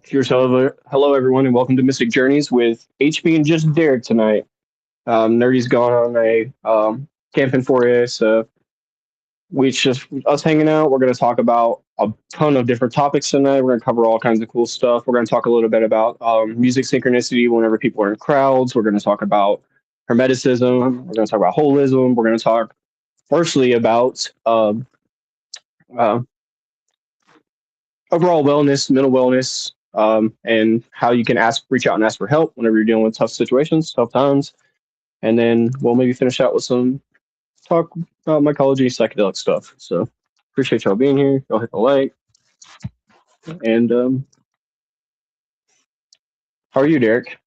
Cheers, hello everyone, and welcome to Mystic Journeys with HB and just Derek tonight. Nerdy's gone on a camping for you, so we just us hanging out. We're going to talk about a ton of different topics tonight. We're going to cover all kinds of cool stuff. We're going to talk a little bit about music synchronicity whenever people are in crowds. We're going to talk about Hermeticism. We're going to talk about Holism. We're going to talk firstly about uh, overall wellness, mental wellness, and how you can reach out and ask for help whenever you're dealing with tough situations, tough times. And then we'll maybe finish out with some talk about mycology, psychedelic stuff. So appreciate y'all being here. Y'all hit the like. And how are you, Derek?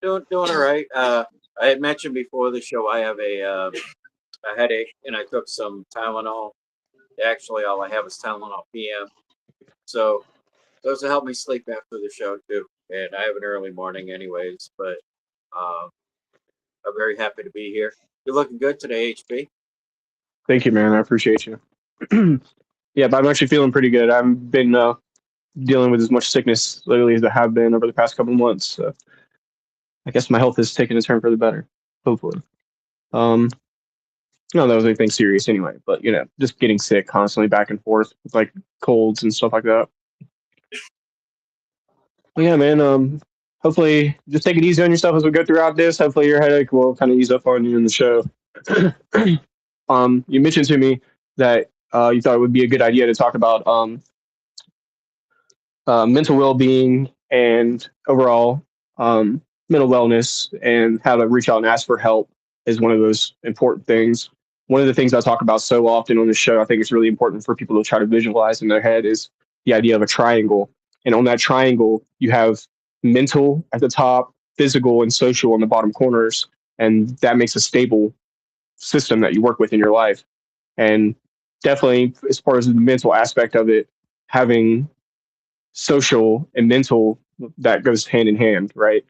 Doing all right. I had mentioned before the show I have a headache, and I took some Tylenol. Actually, all I have is Tylenol PM. So those will help me sleep after the show too. And I have an early morning, anyways. But I'm very happy to be here. You're looking good today, HB. Thank you, man. I appreciate you. Yeah, but I'm actually feeling pretty good. I've been dealing with as much sickness lately as I have been over the past couple of months. So I guess my health is taking a turn for the better, hopefully. No, that was anything serious anyway, but just getting sick constantly back and forth with like colds and stuff like that. But yeah, man. Hopefully, just take it easy on yourself as we go throughout this. Hopefully, your headache will kind of ease up on you in the show. You mentioned to me that you thought it would be a good idea to talk about mental well-being and overall mental wellness, and how to reach out and ask for help is one of those important things. One of the things I talk about so often on the show, I think it's really important for people to try to visualize in their head, is the idea of a triangle. And on that triangle, you have mental at the top, physical and social on the bottom corners. And that makes a stable system that you work with in your life. And definitely, as far as the mental aspect of it, having social and mental, that goes hand in hand, right?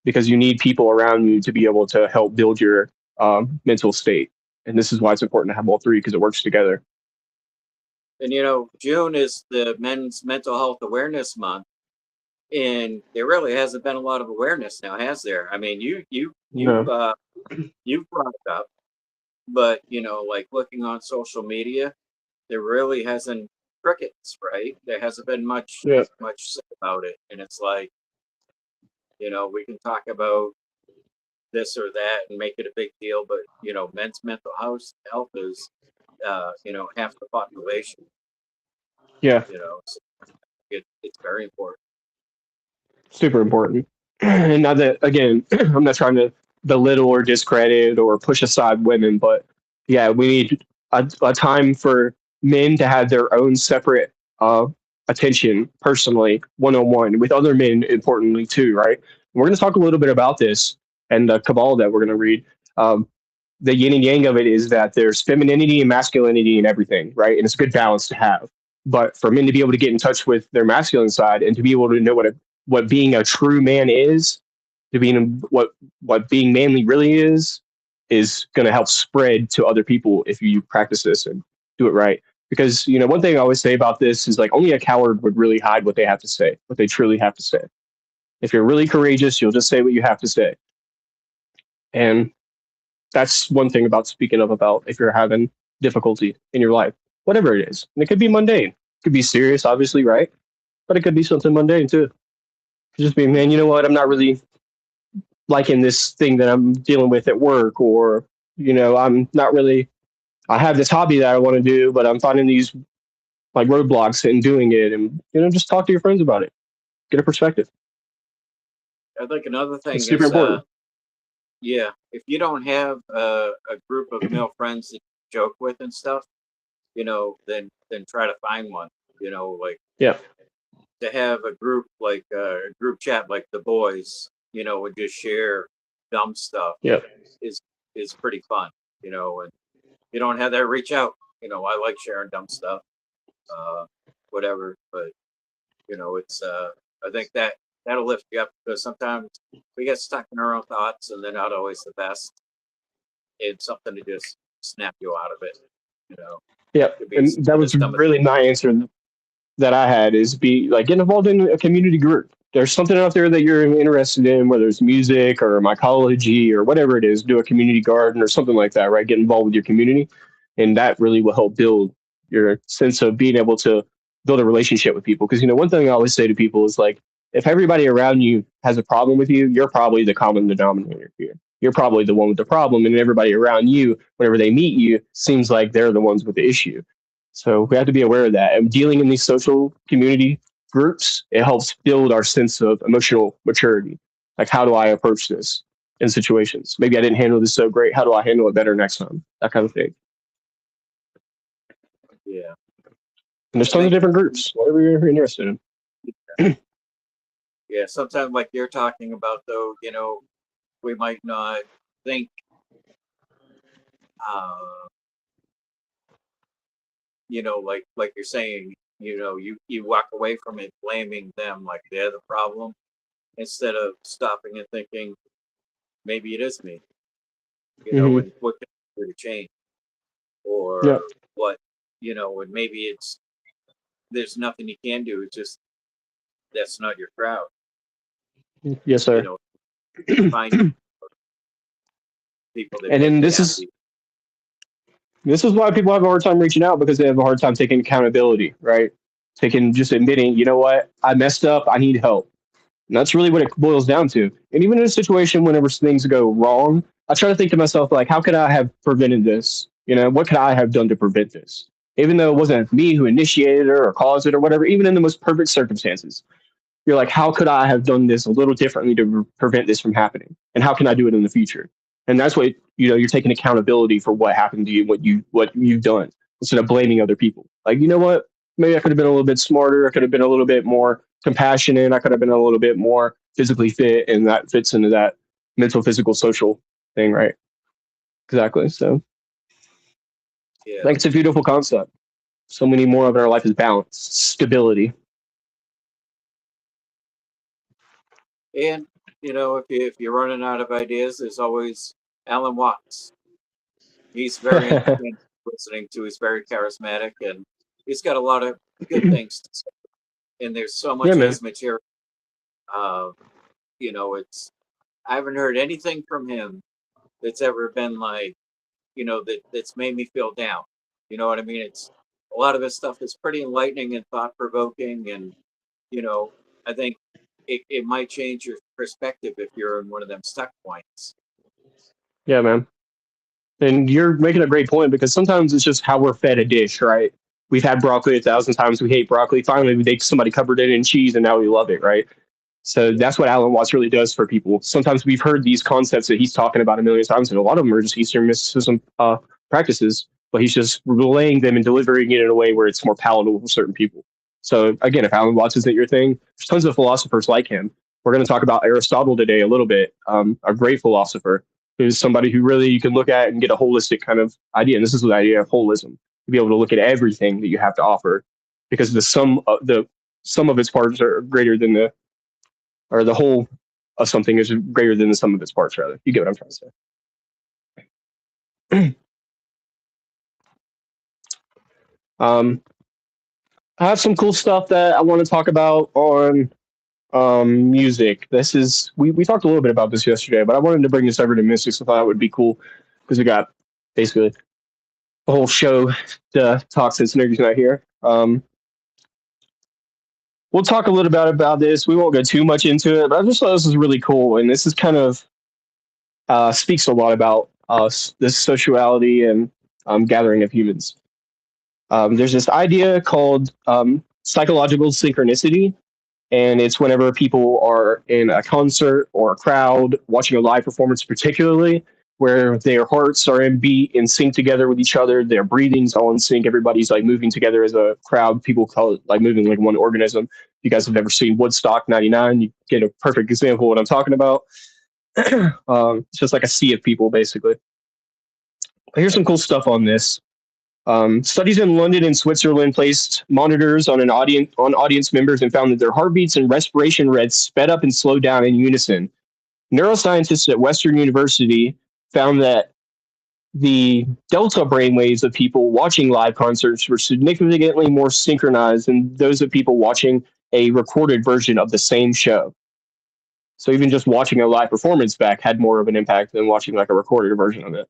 Because you need people around you to be able to help build your mental state. And this is why it's important to have all three, because it works together. And June is the Men's Mental Health Awareness Month, and there really hasn't been a lot of awareness now, has there? I mean, you've brought it up, but like looking on social media, there really hasn't crickets, right? There hasn't been much said about it, and it's like, we can talk about this or that and make it a big deal, but men's mental health is half the population. Yeah. So it's very important. Super important. And not that, again, I'm not trying to belittle or discredit or push aside women, but yeah, we need a time for men to have their own separate attention personally, one on one, with other men, importantly, too, right? We're going to talk a little bit about this and the Kabbalah that we're going to read. The yin and yang of it is that there's femininity and masculinity in everything, right? And it's a good balance to have. But for men to be able to get in touch with their masculine side and to be able to know what being a true man is, to being what being manly really is going to help spread to other people if you practice this and do it right. Because one thing I always say about this is, like, only a coward would really hide what they have to say, what they truly have to say. If you're really courageous, you'll just say what you have to say. And that's one thing about speaking up about if you're having difficulty in your life, whatever it is. And it could be mundane, it could be serious, obviously, right? But it could be something mundane too. Just being, man, you know what? I'm not really liking this thing that I'm dealing with at work, or I'm not really. I have this hobby that I want to do, but I'm finding these like roadblocks in doing it, and just talk to your friends about it, get a perspective. I think another thing it's super important. Yeah, if you don't have a group of male friends that you joke with and stuff, then try to find one. Like, yeah, to have a group like a group chat like the boys, would just share dumb stuff Yep. is pretty fun, and you don't have that reach out. I like sharing dumb stuff, whatever, but it's I think that'll lift you up because sometimes we get stuck in our own thoughts and they're not always the best. It's something to just snap you out of it, Yep. And that was really my answer that I had is be like get involved in a community group. There's something out there that you're interested in, whether it's music or mycology or whatever it is, do a community garden or something like that, right? Get involved with your community. And that really will help build your sense of being able to build a relationship with people. Because, one thing I always say to people is like, if everybody around you has a problem with you, you're probably the common denominator here. You're probably the one with the problem. And everybody around you, whenever they meet you, seems like they're the ones with the issue. So we have to be aware of that. And dealing in these social community groups, it helps build our sense of emotional maturity. Like, how do I approach this in situations? Maybe I didn't handle this so great. How do I handle it better next time? That kind of thing. Yeah. And there's tons of different groups, whatever you're interested in. Yeah, sometimes like you're talking about, though, we might not think like you're saying, you walk away from it blaming them like they're the problem instead of stopping and thinking maybe it is me, and what can I do to change, or what, and maybe there's nothing you can do. It's just that's not your crowd. Yes, sir. Find people that and then this is why people have a hard time reaching out, because they have a hard time taking accountability, right? Taking just admitting, you know what, I messed up, I need help. And that's really what it boils down to. And even in a situation whenever things go wrong, I try to think to myself, like, how could I have prevented this? What could I have done to prevent this? Even though it wasn't me who initiated it or caused it or whatever, even in the most perfect circumstances, you're like, how could I have done this a little differently to prevent this from happening? And how can I do it in the future? And that's what, you're taking accountability for what happened to you, what you've done, instead of blaming other people. Like, you know what? Maybe I could have been a little bit smarter. I could have been a little bit more compassionate. I could have been a little bit more physically fit. And that fits into that mental, physical, social thing, right? Exactly. So yeah. I think it's a beautiful concept. So many more of our life is balance, stability. And, if you're running out of ideas, there's always Alan Watts. He's very interesting listening to. He's very charismatic, and he's got a lot of good things to say. And there's so much of his material. I haven't heard anything from him that's ever been like, that's made me feel down. You know what I mean? It's a lot of his stuff is pretty enlightening and thought provoking, and I think it might change your perspective if you're in one of them stuck points. Yeah, man. And you're making a great point, because sometimes it's just how we're fed a dish, right? We've had broccoli 1,000 times. We hate broccoli. Finally, somebody covered it in cheese, and now we love it, right? So that's what Alan Watts really does for people. Sometimes we've heard these concepts that he's talking about a million times, and a lot of them are just Eastern mysticism practices, but he's just relaying them and delivering it in a way where it's more palatable for certain people. So again, if Alan Watts isn't your thing, there's tons of philosophers like him. We're going to talk about Aristotle today a little bit, a great philosopher who's somebody who really you can look at and get a holistic kind of idea. And this is the idea of holism, to be able to look at everything that you have to offer, because the sum of its parts are greater than the whole of something is greater than the sum of its parts, rather. You get what I'm trying to say. I have some cool stuff that I want to talk about on music. This is we talked a little bit about this yesterday, but I wanted to bring this over to Mystics. I thought it would be cool because we got basically the whole show to talk since Nerdy's not here. We'll talk a little bit about this. We won't go too much into it, but I just thought this is really cool, and this is kind of speaks a lot about this sociality and gathering of humans. There's this idea called psychological synchronicity, and it's whenever people are in a concert or a crowd watching a live performance particularly, where their hearts are in beat in sync together with each other, their breathing's all in sync, everybody's like moving together as a crowd. People call it like moving like one organism. If you guys have ever seen Woodstock 99, you get a perfect example of what I'm talking about. It's just like a sea of people, basically. Here's some cool stuff on this. Studies in London and Switzerland placed monitors on audience members and found that their heartbeats and respiration rates sped up and slowed down in unison. Neuroscientists at Western University found that the delta brainwaves of people watching live concerts were significantly more synchronized than those of people watching a recorded version of the same show. So even just watching a live performance back had more of an impact than watching like a recorded version of it.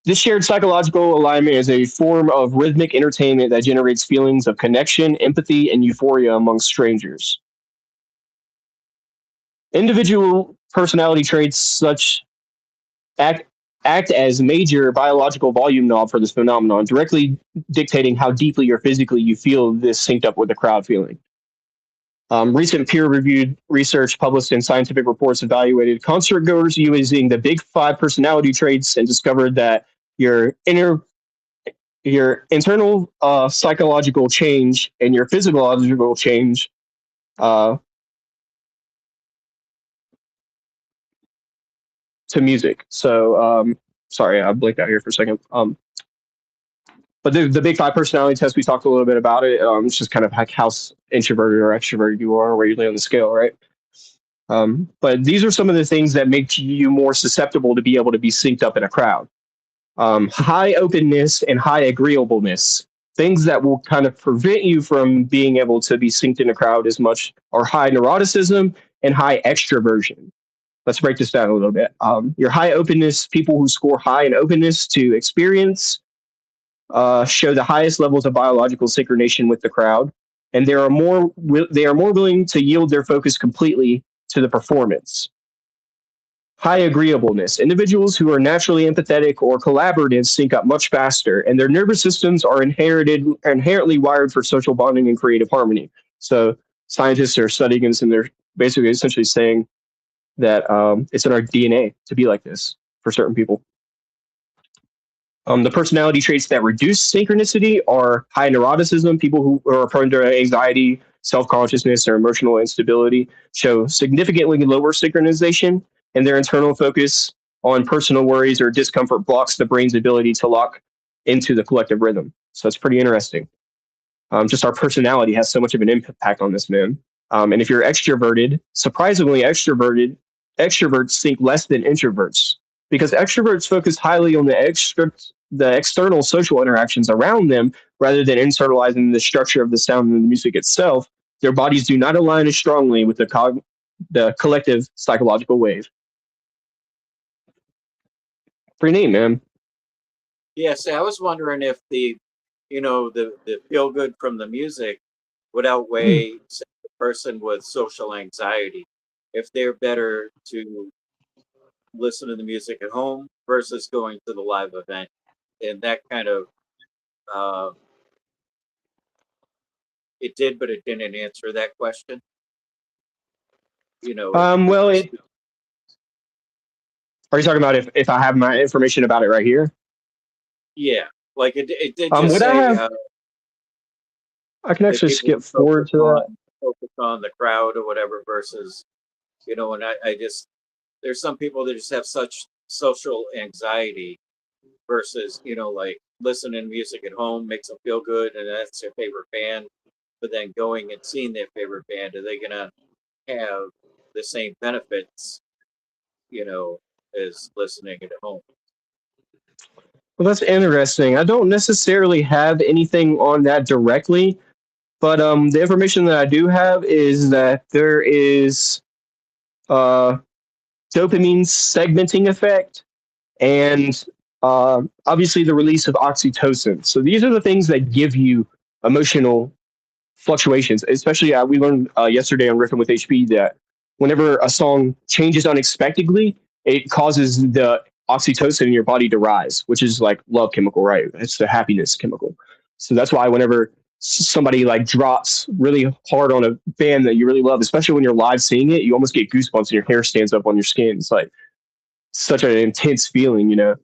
This shared psychological alignment is a form of rhythmic entertainment that generates feelings of connection, empathy, and euphoria among strangers. Individual personality traits such act as major biological volume knob for this phenomenon, directly dictating how deeply or physically you feel this synced up with the crowd feeling. Recent peer-reviewed research published in scientific reports evaluated concert goers using the Big Five personality traits and discovered that your internal psychological change and your physiological change to music. So, sorry, I blinked out here for a second. But the Big Five personality test, we talked a little bit about it. It's just kind of like how introverted or extroverted you are, where you lay on the scale, right? But these are some of the things that make you more susceptible to be able to be synced up in a crowd. High openness and high agreeableness. Things that will kind of prevent you from being able to be synced in a crowd as much are high neuroticism and high extroversion. Let's break this down a little bit. Your high openness, people who score high in openness to experience show the highest levels of biological synchronization with the crowd, and they are more willing to yield their focus completely to the performance. High agreeableness. Individuals who are naturally empathetic or collaborative sync up much faster, and their nervous systems are inherently wired for social bonding and creative harmony. So scientists are studying this, and they're basically essentially saying that it's in our DNA to be like this for certain people. The personality traits that reduce synchronicity are high neuroticism. People who are prone to anxiety, self-consciousness, or emotional instability show significantly lower synchronization, and their internal focus on personal worries or discomfort blocks the brain's ability to lock into the collective rhythm. So it's pretty interesting. Just our personality has so much of an impact on this, man. And if you're extroverted, surprisingly extroverts think less than introverts, because extroverts focus highly on the external social interactions around them rather than internalizing the structure of the sound and the music itself. Their bodies do not align as strongly with the collective psychological wave. Pretty neat, man. Yes, I was wondering if the feel good from the music would outweigh say, the person with social anxiety, if they're better to listen to the music at home versus going to the live event. And that kind of it did, but it didn't answer that question. Well, are you talking about if I have my information about it right here? Yeah, like it did just say. I can actually skip forward to that. Focus on the crowd or whatever versus, and there's some people that just have such social anxiety versus, like listening to music at home makes them feel good and that's their favorite band. But then going and seeing their favorite band, are they going to have the same benefits, as listening at home? Well, that's interesting. I don't necessarily have anything on that directly, but the information that I do have is that there is dopamine segmenting effect and obviously the release of oxytocin. So these are the things that give you emotional fluctuations. Especially we learned yesterday on Riffing with HP that whenever a song changes unexpectedly, it causes the oxytocin in your body to rise, which is like love chemical, right? It's the happiness chemical. So that's why whenever somebody like drops really hard on a band that you really love, especially when you're live seeing it, you almost get goosebumps and your hair stands up on your skin. It's like such an intense feeling, you know?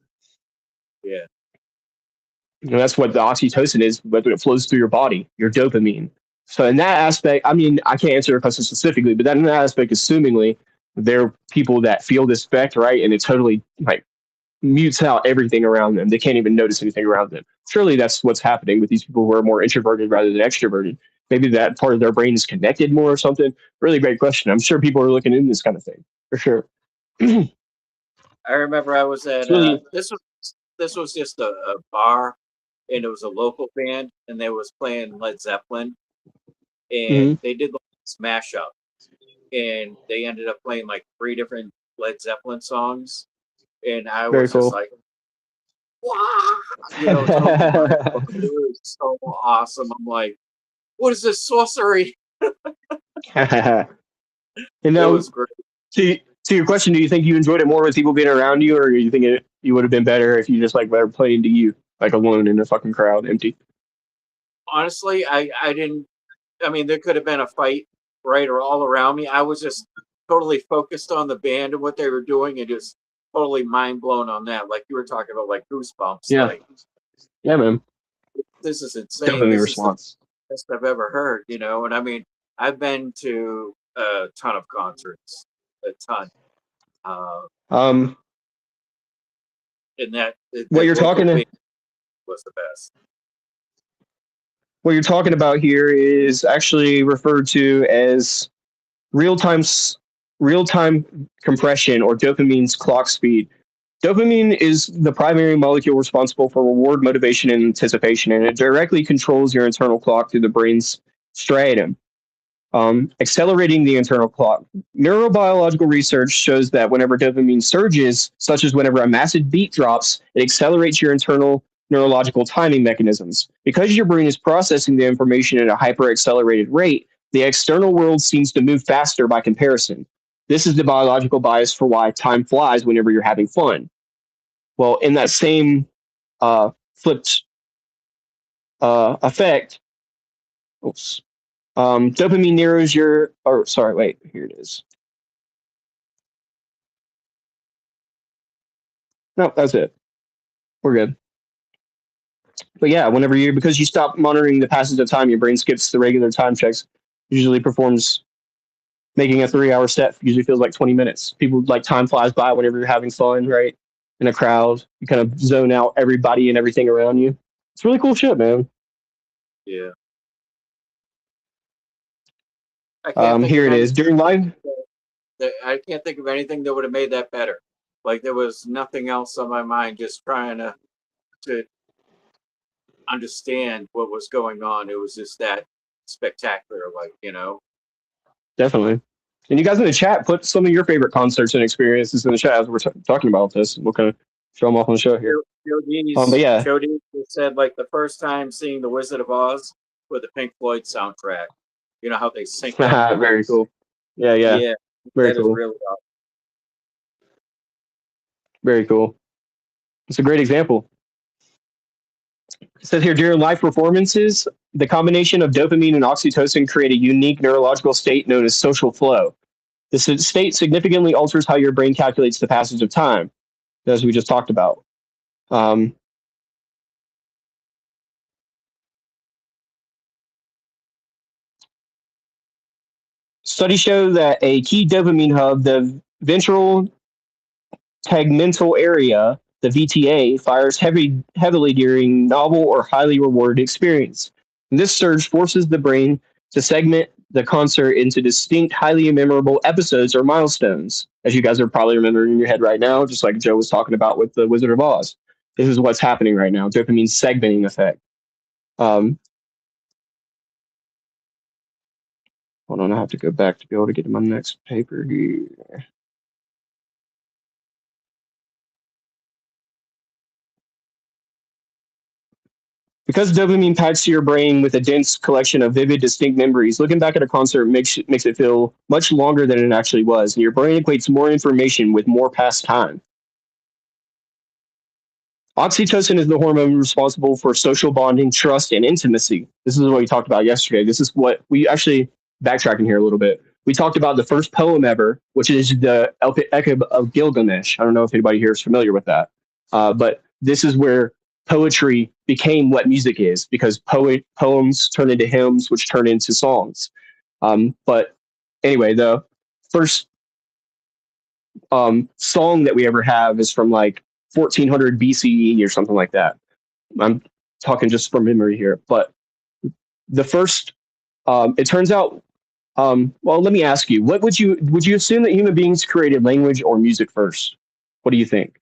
Yeah. And that's what the oxytocin is, whether it flows through your body, your dopamine. So in that aspect, I mean, I can't answer your question specifically, but that in that aspect, assumingly, there are people that feel this effect, right? And it totally like mutes out everything around them. They can't even notice anything around them. Surely that's what's happening with these people who are more introverted rather than extroverted. Maybe that part of their brain is connected more or something. Really great question. I'm sure people are looking into this kind of thing for sure. I remember I was at Really, this was just a bar, and it was a local band, and they was playing Led Zeppelin, and they did like a smash up, and they ended up playing like 3 different Led Zeppelin songs, and I very was just cool. like, wow, totally mind blown. It was so awesome. I'm like, what is this sorcery? And It now, was great. to your question, do you think you enjoyed it more with people being around you, or do you think you would have been better if you just like were playing to you, like alone in a fucking crowd, empty? Honestly, I didn't. I mean, there could have been a fight right or all around me. I was just totally focused on the band and what they were doing, and just totally mind blown on that. Like you were talking about, like goosebumps. Yeah, Like yeah, man. this is insane. Dopamine This is the response. best I've ever heard. And I mean, I've been to a ton of concerts, a ton. Uh, Um, and that what the you're local talking band was the best. what you're talking about here is actually referred to as real time real time compression or dopamine's clock speed. Dopamine is the primary molecule responsible for reward motivation and anticipation, and it directly controls your internal clock through the brain's striatum, accelerating the internal clock. Neurobiological research shows that whenever dopamine surges, such as whenever a massive beat drops, it accelerates your internal neurological timing mechanisms. Because your brain is processing the information at a hyper accelerated rate, the external world seems to move faster by comparison. This is the biological bias for why time flies whenever you're having fun. Well, in that same flipped effect, oops, dopamine narrows your, or sorry, wait, here it is. No, that's it. We're good. But yeah, because you stop monitoring the passage of time, your brain skips the regular time checks, usually performs making a 3 hour set usually feels like 20 minutes. People like time flies by whenever you're having fun, right? In a crowd, you kind of zone out everybody and everything around you. It's really cool shit, man. Yeah. I can't think Here of it any. is. During live, I can't think of anything that would have made that better. Like there was nothing else on my mind, just trying to understand what was going on. It was just that spectacular, definitely. And you guys in the chat, put some of your favorite concerts and experiences in the chat as we're talking about this. We'll kind of show them off on the show here. But yeah, Jody said like the first time seeing The Wizard of Oz with the Pink Floyd soundtrack. You know how they sync up. very cool. Yeah, yeah, Yeah, very that is cool. really awesome. Very cool. It's a great example. It says here during live performances, the combination of dopamine and oxytocin create a unique neurological state known as social flow. This state significantly alters how your brain calculates the passage of time, as we just talked about. Studies show that a key dopamine hub, the ventral tegmental area, the VTA, fires heavily during novel or highly rewarded experience. And this surge forces the brain to segment the concert into distinct, highly memorable episodes or milestones, as you guys are probably remembering in your head right now, just like Joe was talking about with the Wizard of Oz. This is what's happening right now, dopamine segmenting effect. Hold on, I have to go back to be able to get to my next paper here. Because dopamine packs to your brain with a dense collection of vivid, distinct memories, looking back at a concert makes it feel much longer than it actually was, and your brain equates more information with more past time. Oxytocin is the hormone responsible for social bonding, trust, and intimacy. This is what we talked about yesterday. This is what we actually backtracking here a little bit. We talked about the first poem ever, which is the Epic of Gilgamesh. I don't know if anybody here is familiar with that, but this is where poetry became what music is because poems turn into hymns, which turn into songs. But anyway, the first song that we ever have is from like 1400 BCE or something like that. I'm talking just from memory here, but the first, it turns out, well, let me ask you, what would you assume that human beings created language or music first? What do you think?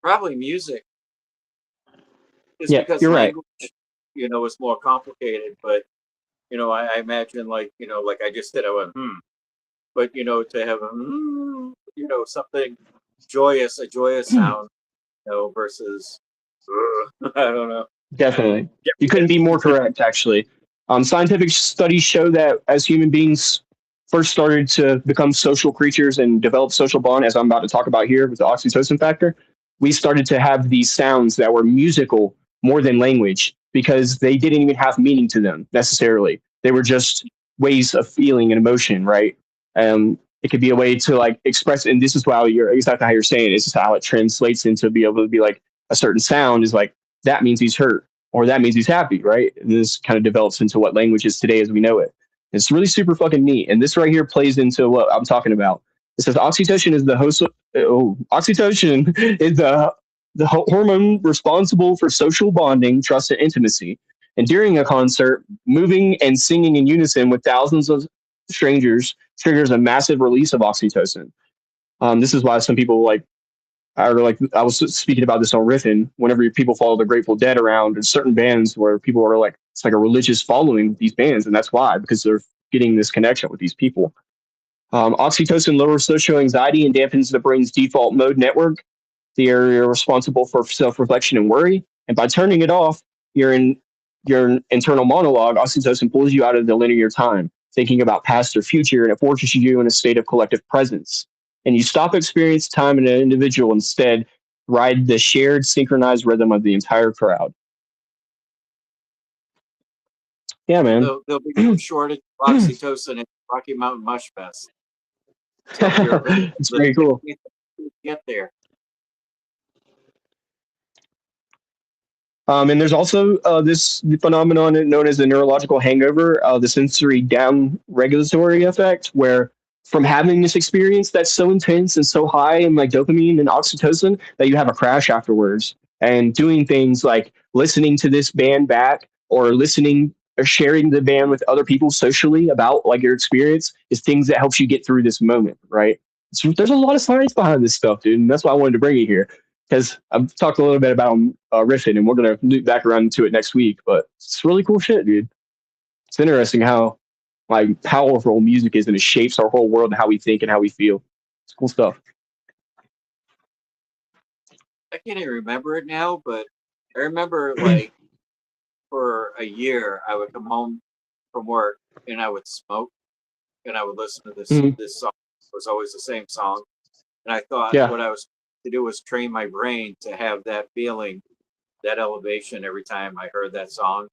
Probably music, just Yeah, because you're right. language, is more complicated. But I imagine like like I just did. I went but to have a something joyous, a joyous sound, versus I don't know. Definitely. Get You couldn't be more correct, actually. Scientific studies show that as human beings first started to become social creatures and develop social bond, as I'm about to talk about here with the oxytocin factor, we started to have these sounds that were musical more than language because they didn't even have meaning to them necessarily. They were just ways of feeling and emotion, right? It could be a way to like express, and this is how you're exactly how you're saying it. This is how it translates into be able to be like a certain sound is like that means he's hurt or that means he's happy, right? And this kind of develops into what language is today as we know it. It's really super fucking neat. And this right here plays into what I'm talking about. It says oxytocin is the host. Oxytocin is the hormone responsible for social bonding, trust, and intimacy. And during a concert, moving and singing in unison with thousands of strangers triggers a massive release of oxytocin. This is why some people like or like I was speaking about this on Riffin. Whenever people follow the Grateful Dead around, there's certain bands where people are like, it's like a religious following with these bands, and that's why because they're getting this connection with these people. Oxytocin lowers social anxiety and dampens the brain's default mode network, the area responsible for self-reflection and worry. And by turning it off, you're in your internal monologue. Oxytocin pulls you out of the linear time, thinking about past or future, and it forces you in a state of collective presence. And you stop experiencing time in an individual, instead ride the shared synchronized rhythm of the entire crowd. Yeah, man. there'll be no shortage of oxytocin in Rocky Mountain Mush Fest. So if you're available, It's very cool. get there. And there's also this phenomenon known as the neurological hangover, the sensory down regulatory effect, where from having this experience that's so intense and so high in like dopamine and oxytocin that you have a crash afterwards. And doing things like listening to this band back or listening or sharing the band with other people socially about like your experience is things that helps you get through this moment, right? So there's a lot of science behind this stuff, dude. And that's why I wanted to bring it here because I've talked a little bit about riffing, and we're gonna loop back around to it next week. But it's really cool shit, dude. It's interesting how like powerful music is, and it shapes our whole world and how we think and how we feel. It's cool stuff. I can't even remember it now, but I remember like for a year I would come home from work and I would smoke and I would listen to Mhm. this song. It was always the same song. And I thought Yeah. what I was to do was train my brain to have that feeling, that elevation every time I heard that song.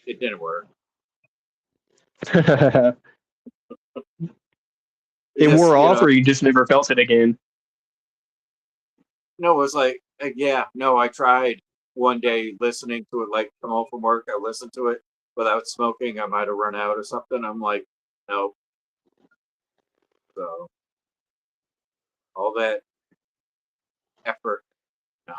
It didn't work. It It just, wore off, or you just never felt it again. no, it was like, yeah, no, I tried one day listening to it, like come home from work, I listened to it without smoking. I might have run out or something. I'm like, no. So all that effort. No.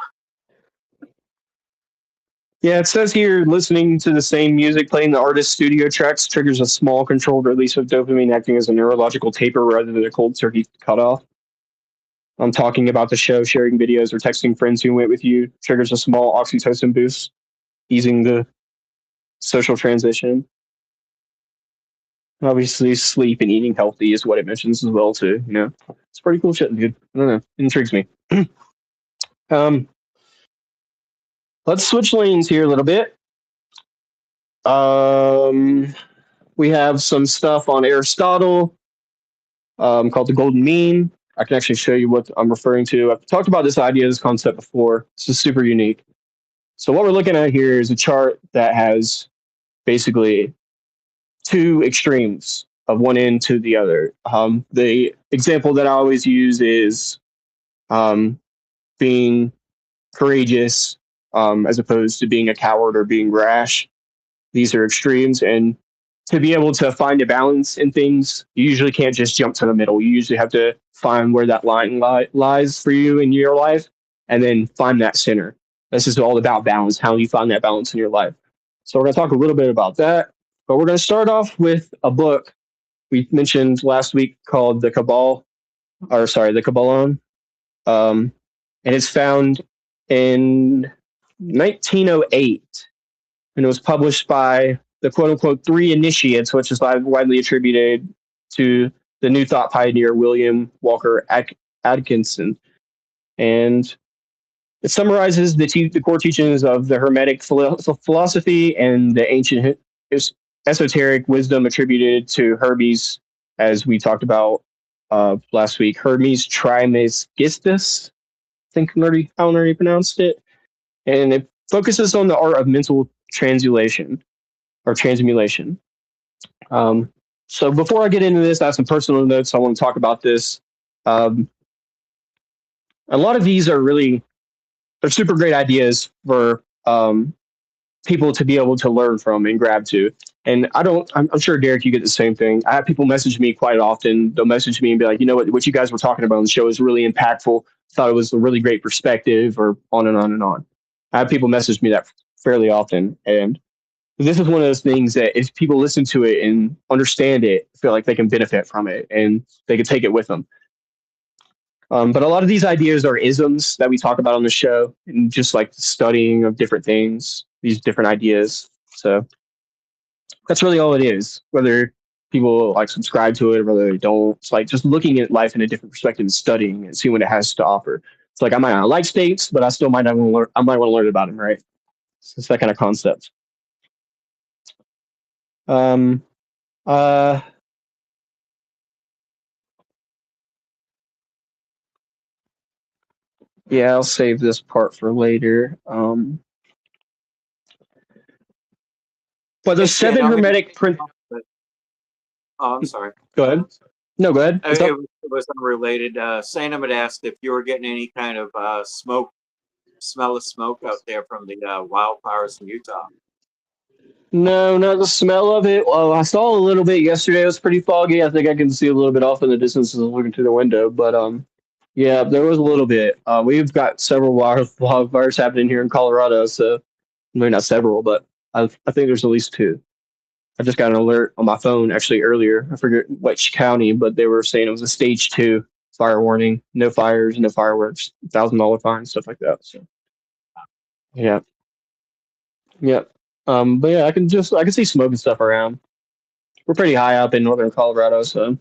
Yeah, it says here listening to the same music playing the artist's studio tracks triggers a small controlled release of dopamine, acting as a neurological taper rather than a cold turkey cutoff. I'm talking about the show, sharing videos, or texting friends who went with you triggers a small oxytocin boost, easing the social transition. Obviously, sleep and eating healthy is what it mentions as well, too. You know, it's pretty cool shit, dude. I don't know, it intrigues me. um, let's switch lanes here a little bit. We have some stuff on Aristotle called the Golden Mean. I can actually show you what I'm referring to. I've talked about this idea, this concept before. This is super unique. So what we're looking at here is a chart that has basically two extremes of one end to the other. The example that I always use is being courageous as opposed to being a coward or being rash. These are extremes, and to be able to find a balance in things, you usually can't just jump to the middle. You usually have to find where that line lies for you in your life, and then find that center. This is all about balance. How you find that balance in your life. So we're going to talk a little bit about that, but we're going to start off with a book we mentioned last week called the Kybalion, and it's found in 1908, and it was published by the quote unquote three initiates, which is widely attributed to the New Thought pioneer William Walker Atkinson. And it summarizes the core teachings of the Hermetic philosophy and the ancient esoteric wisdom attributed to Hermes, as we talked about last week. Hermes Trismegistus, I think I already pronounced it. And it focuses on the art of mental translation or transmulation. So before I get into this, I have some personal notes. I want to talk about this. A lot of these they're super great ideas for people to be able to learn from and grab to. And I'm sure Derek, you get the same thing. I have people message me quite often. They'll message me and be like, you know what you guys were talking about on the show is really impactful. Thought it was a really great perspective, or on and on and on. I have people message me that fairly often. And this is one of those things that if people listen to it and understand it, feel like they can benefit from it and they can take it with them. But a lot of these ideas are isms that we talk about on the show, and just like the studying of different things, these different ideas. So that's really all it is. Whether people like subscribe to it or whether they don't, it's like just looking at life in a different perspective and studying and seeing what it has to offer. It's like I might not like states, but I still might not want to learn. I might want to learn about them, right? So it's that kind of concept. Um, uh, yeah, I'll save this part for later. But there's Hey, Shane, seven hermetic oh, I'm sorry. Go ahead. No, go ahead. What's up? It was unrelated. Sanam had asked if you were getting any kind of smell of smoke out there from the wildfires in Utah. No, not the smell of it. Well, I saw a little bit yesterday. It was pretty foggy. I think I can see a little bit off in the distance as I was looking through the window. But yeah, there was a little bit. We've got several wildfires happening here in Colorado. So maybe not several, but I think there's at least two. I just got an alert on my phone actually earlier. I forget which county, but they were saying it was a stage 2 fire warning. No fires, no fireworks, $1,000 fine, stuff like that. So yeah, yeah. But yeah, I can see smoke and stuff around. We're pretty high up in northern Colorado, so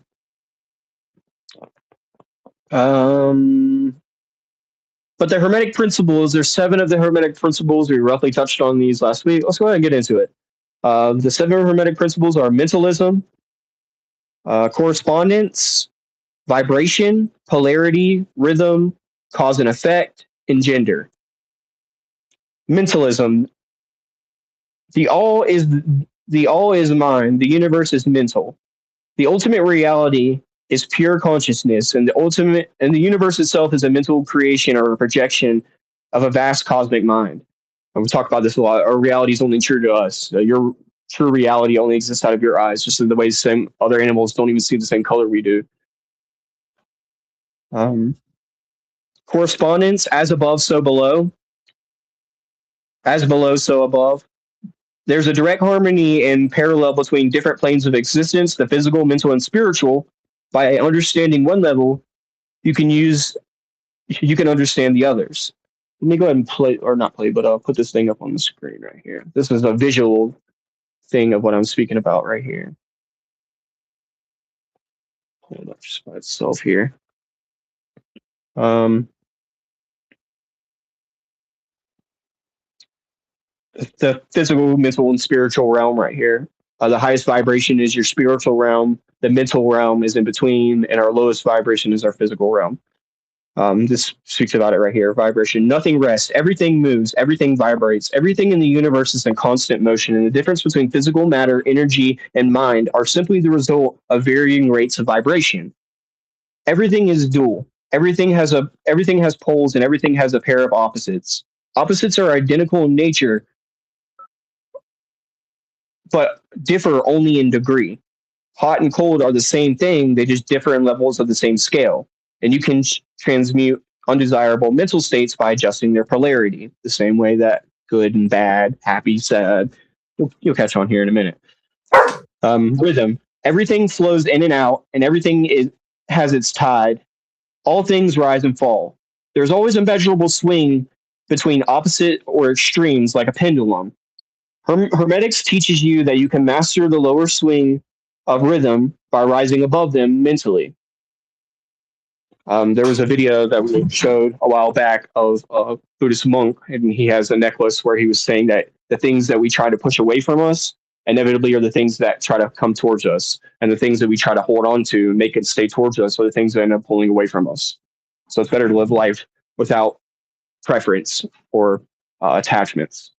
but the Hermetic principles, there's 7 of the Hermetic principles. We roughly touched on these last week. Let's go ahead and get into it. The 7 Hermetic principles are mentalism, correspondence, vibration, polarity, rhythm, cause and effect, and gender. Mentalism. The all is mind. The universe is mental. The ultimate reality is pure consciousness, and the universe itself is a mental creation or a projection of a vast cosmic mind. And we talk about this a lot. Our reality is only true to us. Your true reality only exists out of your eyes, just in the way some other animals don't even see the same color we do. Correspondence, as above, so below. As below, so above. There's a direct harmony and parallel between different planes of existence, the physical, mental, and spiritual. By understanding one level, you can understand the others. Let me go ahead and play, or not play, but I'll put this thing up on the screen right here. This is a visual thing of what I'm speaking about right here. Hold up just by itself here. the physical, mental, and spiritual realm right here. The highest vibration is your spiritual realm. The mental realm is in between, and our lowest vibration is our physical realm. This speaks about it right here. Vibration. Nothing rests. Everything moves. Everything vibrates. Everything in the universe is in constant motion. And the difference between physical matter, energy, and mind are simply the result of varying rates of vibration. Everything is dual. Everything has poles, and everything has a pair of opposites. Opposites are identical in nature, but differ only in degree. Hot and cold are the same thing, they just differ in levels of the same scale. And you can transmute undesirable mental states by adjusting their polarity, the same way that good and bad, happy, sad, you'll catch on here in a minute. Rhythm. Everything flows in and out, and has its tide. All things rise and fall. There's always a measurable swing between opposite or extremes like a pendulum. Hermetics teaches you that you can master the lower swing of rhythm by rising above them mentally. There was a video that we showed a while back of a Buddhist monk, and he has a necklace where he was saying that the things that we try to push away from us inevitably are the things that try to come towards us, and the things that we try to hold on to and make it stay towards us are the things that end up pulling away from us. So it's better to live life without preference or attachments.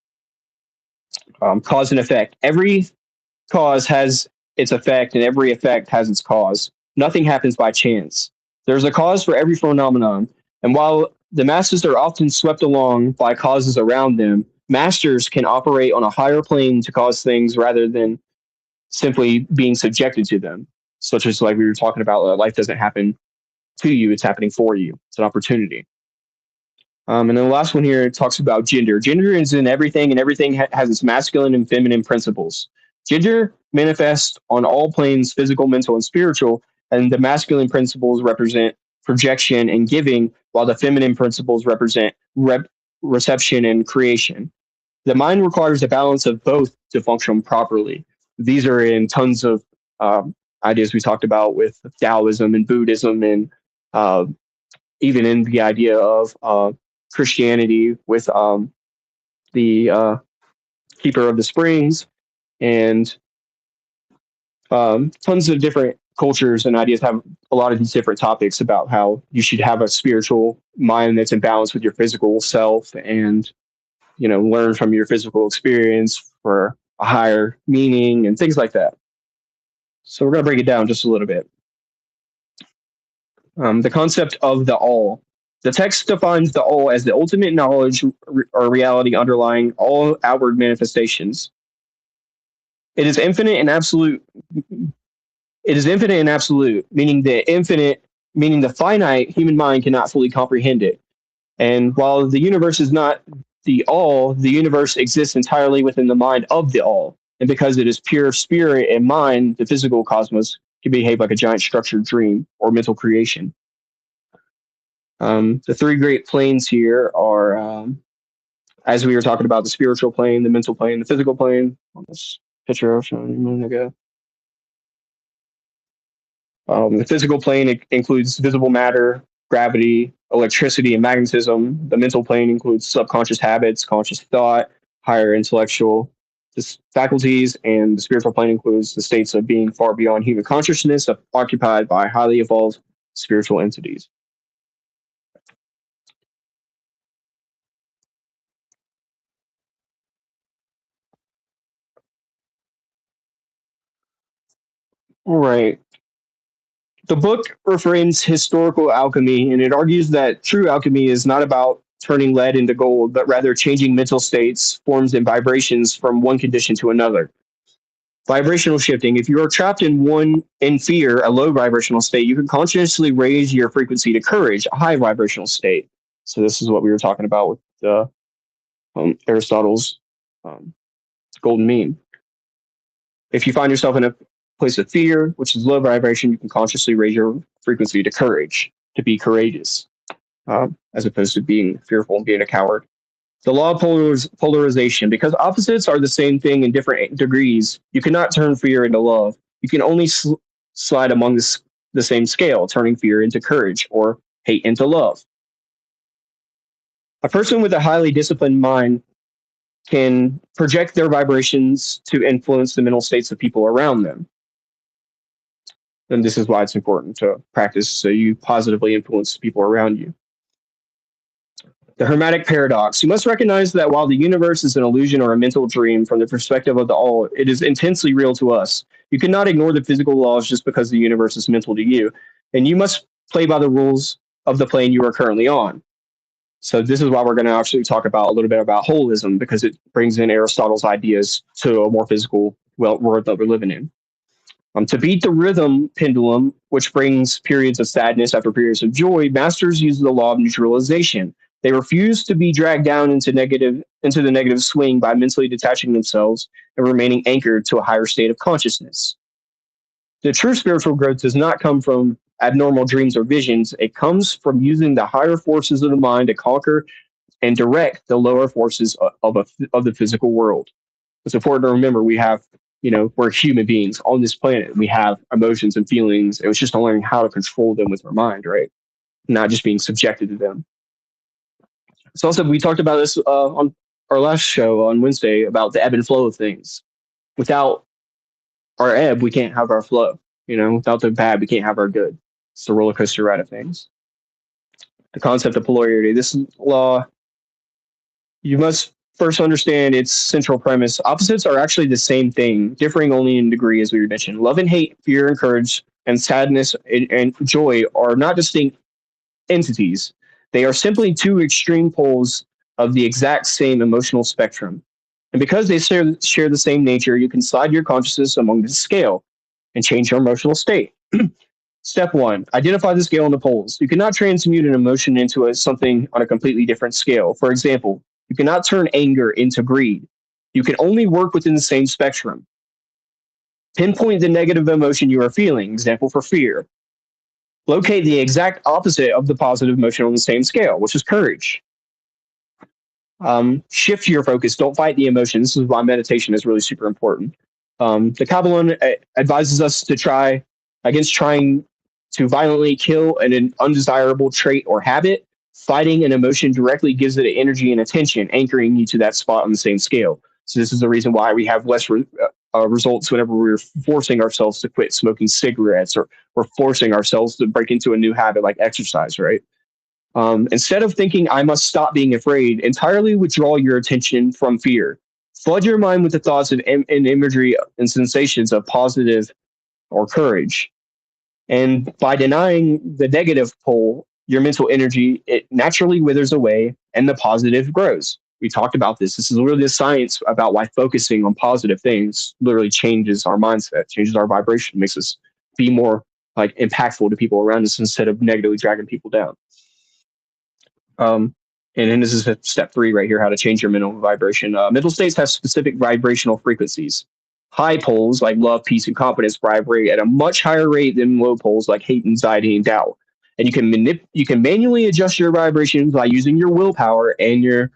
Cause and effect. Every cause has its effect, and every effect has its cause. Nothing happens by chance. There's a cause for every phenomenon, and while the masses are often swept along by causes around them, masters can operate on a higher plane to cause things rather than simply being subjected to them. Such as, like we were talking about, life doesn't happen to you, it's happening for you. It's an opportunity. And then the last one here talks about gender. Gender is in everything, and everything has its masculine and feminine principles. Gender manifests on all planes, physical, mental, and spiritual, and the masculine principles represent projection and giving, while the feminine principles represent reception and creation. The mind requires a balance of both to function properly. These are in tons of ideas we talked about with Taoism and Buddhism, and even in the idea of Christianity with the Keeper of the Springs, and tons of different cultures and ideas have a lot of these different topics about how you should have a spiritual mind that's in balance with your physical self, and learn from your physical experience for a higher meaning and things like that. So we're going to break it down just a little bit. The concept of the all. The text defines the all as the ultimate knowledge or reality underlying all outward manifestations. It is infinite and absolute. It is infinite and absolute, meaning the finite human mind cannot fully comprehend it. And while the universe is not the all, the universe exists entirely within the mind of the all. And because it is pure spirit and mind, the physical cosmos can behave like a giant structured dream or mental creation. The three great planes here are, as we were talking about, the spiritual plane, the mental plane, the physical plane. On this picture I was showing you a minute ago. The physical plane includes visible matter, gravity, electricity, and magnetism. The mental plane includes subconscious habits, conscious thought, higher intellectual faculties, and the spiritual plane includes the states of being far beyond human consciousness, occupied by highly evolved spiritual entities. All right. The book reframes historical alchemy, and it argues that true alchemy is not about turning lead into gold, but rather changing mental states, forms, and vibrations from one condition to another. Vibrational shifting. If you are trapped in fear, a low vibrational state, you can consciously raise your frequency to courage, a high vibrational state. So this is what we were talking about with Aristotle's golden mean. If you find yourself in a place of fear, which is low vibration, you can consciously raise your frequency to courage, to be courageous, as opposed to being fearful and being a coward. The law of polarization. Because opposites are the same thing in different degrees, you cannot turn fear into love. You can only slide among the same scale, turning fear into courage or hate into love. A person with a highly disciplined mind can project their vibrations to influence the mental states of people around them. And this is why it's important to practice so you positively influence people around you. The Hermetic paradox. You must recognize that while the universe is an illusion or a mental dream from the perspective of the all, it is intensely real to us. You cannot ignore the physical laws just because the universe is mental to you. And you must play by the rules of the plane you are currently on. So this is why we're going to actually talk about a little bit about holism, because it brings in Aristotle's ideas to a more physical world that we're living in. To beat the rhythm pendulum, which brings periods of sadness after periods of joy, masters use the law of neutralization. They refuse to be dragged down into the negative swing by mentally detaching themselves and remaining anchored to a higher state of consciousness. The true spiritual growth does not come from abnormal dreams or visions. It comes from using the higher forces of the mind to conquer and direct the lower forces of the physical world. It's important to remember we're human beings on this planet. We have emotions and feelings. It was just learning how to control them with our mind, right? Not just being subjected to them. So also, we talked about this on our last show on Wednesday about the ebb and flow of things. Without our ebb, we can't have our flow. Without the bad, we can't have our good. It's the roller coaster ride of things. The concept of polarity. This law, you must first understand its central premise. Opposites are actually the same thing, differing only in degree, as we mentioned. Love and hate, fear and courage, and sadness and joy are not distinct entities. They are simply two extreme poles of the exact same emotional spectrum. And because they share the same nature, you can slide your consciousness among the scale and change your emotional state. Step 1, identify the scale on the poles. You cannot transmute an emotion into something on a completely different scale. For example, you cannot turn anger into greed. You can only work within the same spectrum. Pinpoint the negative emotion you are feeling, example for fear. Locate the exact opposite of the positive emotion on the same scale, which is courage. Shift your focus. Don't fight the emotion. This is why meditation is really super important. The Kybalion advises us to try against trying to violently kill an undesirable trait or habit. Fighting an emotion directly gives it energy and attention, anchoring you to that spot on the same scale. So this is the reason why we have less results whenever we're forcing ourselves to quit smoking cigarettes, or we're forcing ourselves to break into a new habit like exercise, right? Instead of thinking, I must stop being afraid, entirely withdraw your attention from fear. Flood your mind with the thoughts and imagery and sensations of positive or courage. And by denying the negative pole, your mental energy, it naturally withers away and the positive grows. We talked about this. This is literally the science about why focusing on positive things literally changes our mindset, changes our vibration, makes us be more like impactful to people around us instead of negatively dragging people down. And then this is step 3 right here, how to change your mental vibration. Mental states have specific vibrational frequencies. High poles like love, peace, and confidence vibrate at a much higher rate than low poles like hate, anxiety, and doubt. And you can manually adjust your vibrations by using your willpower and your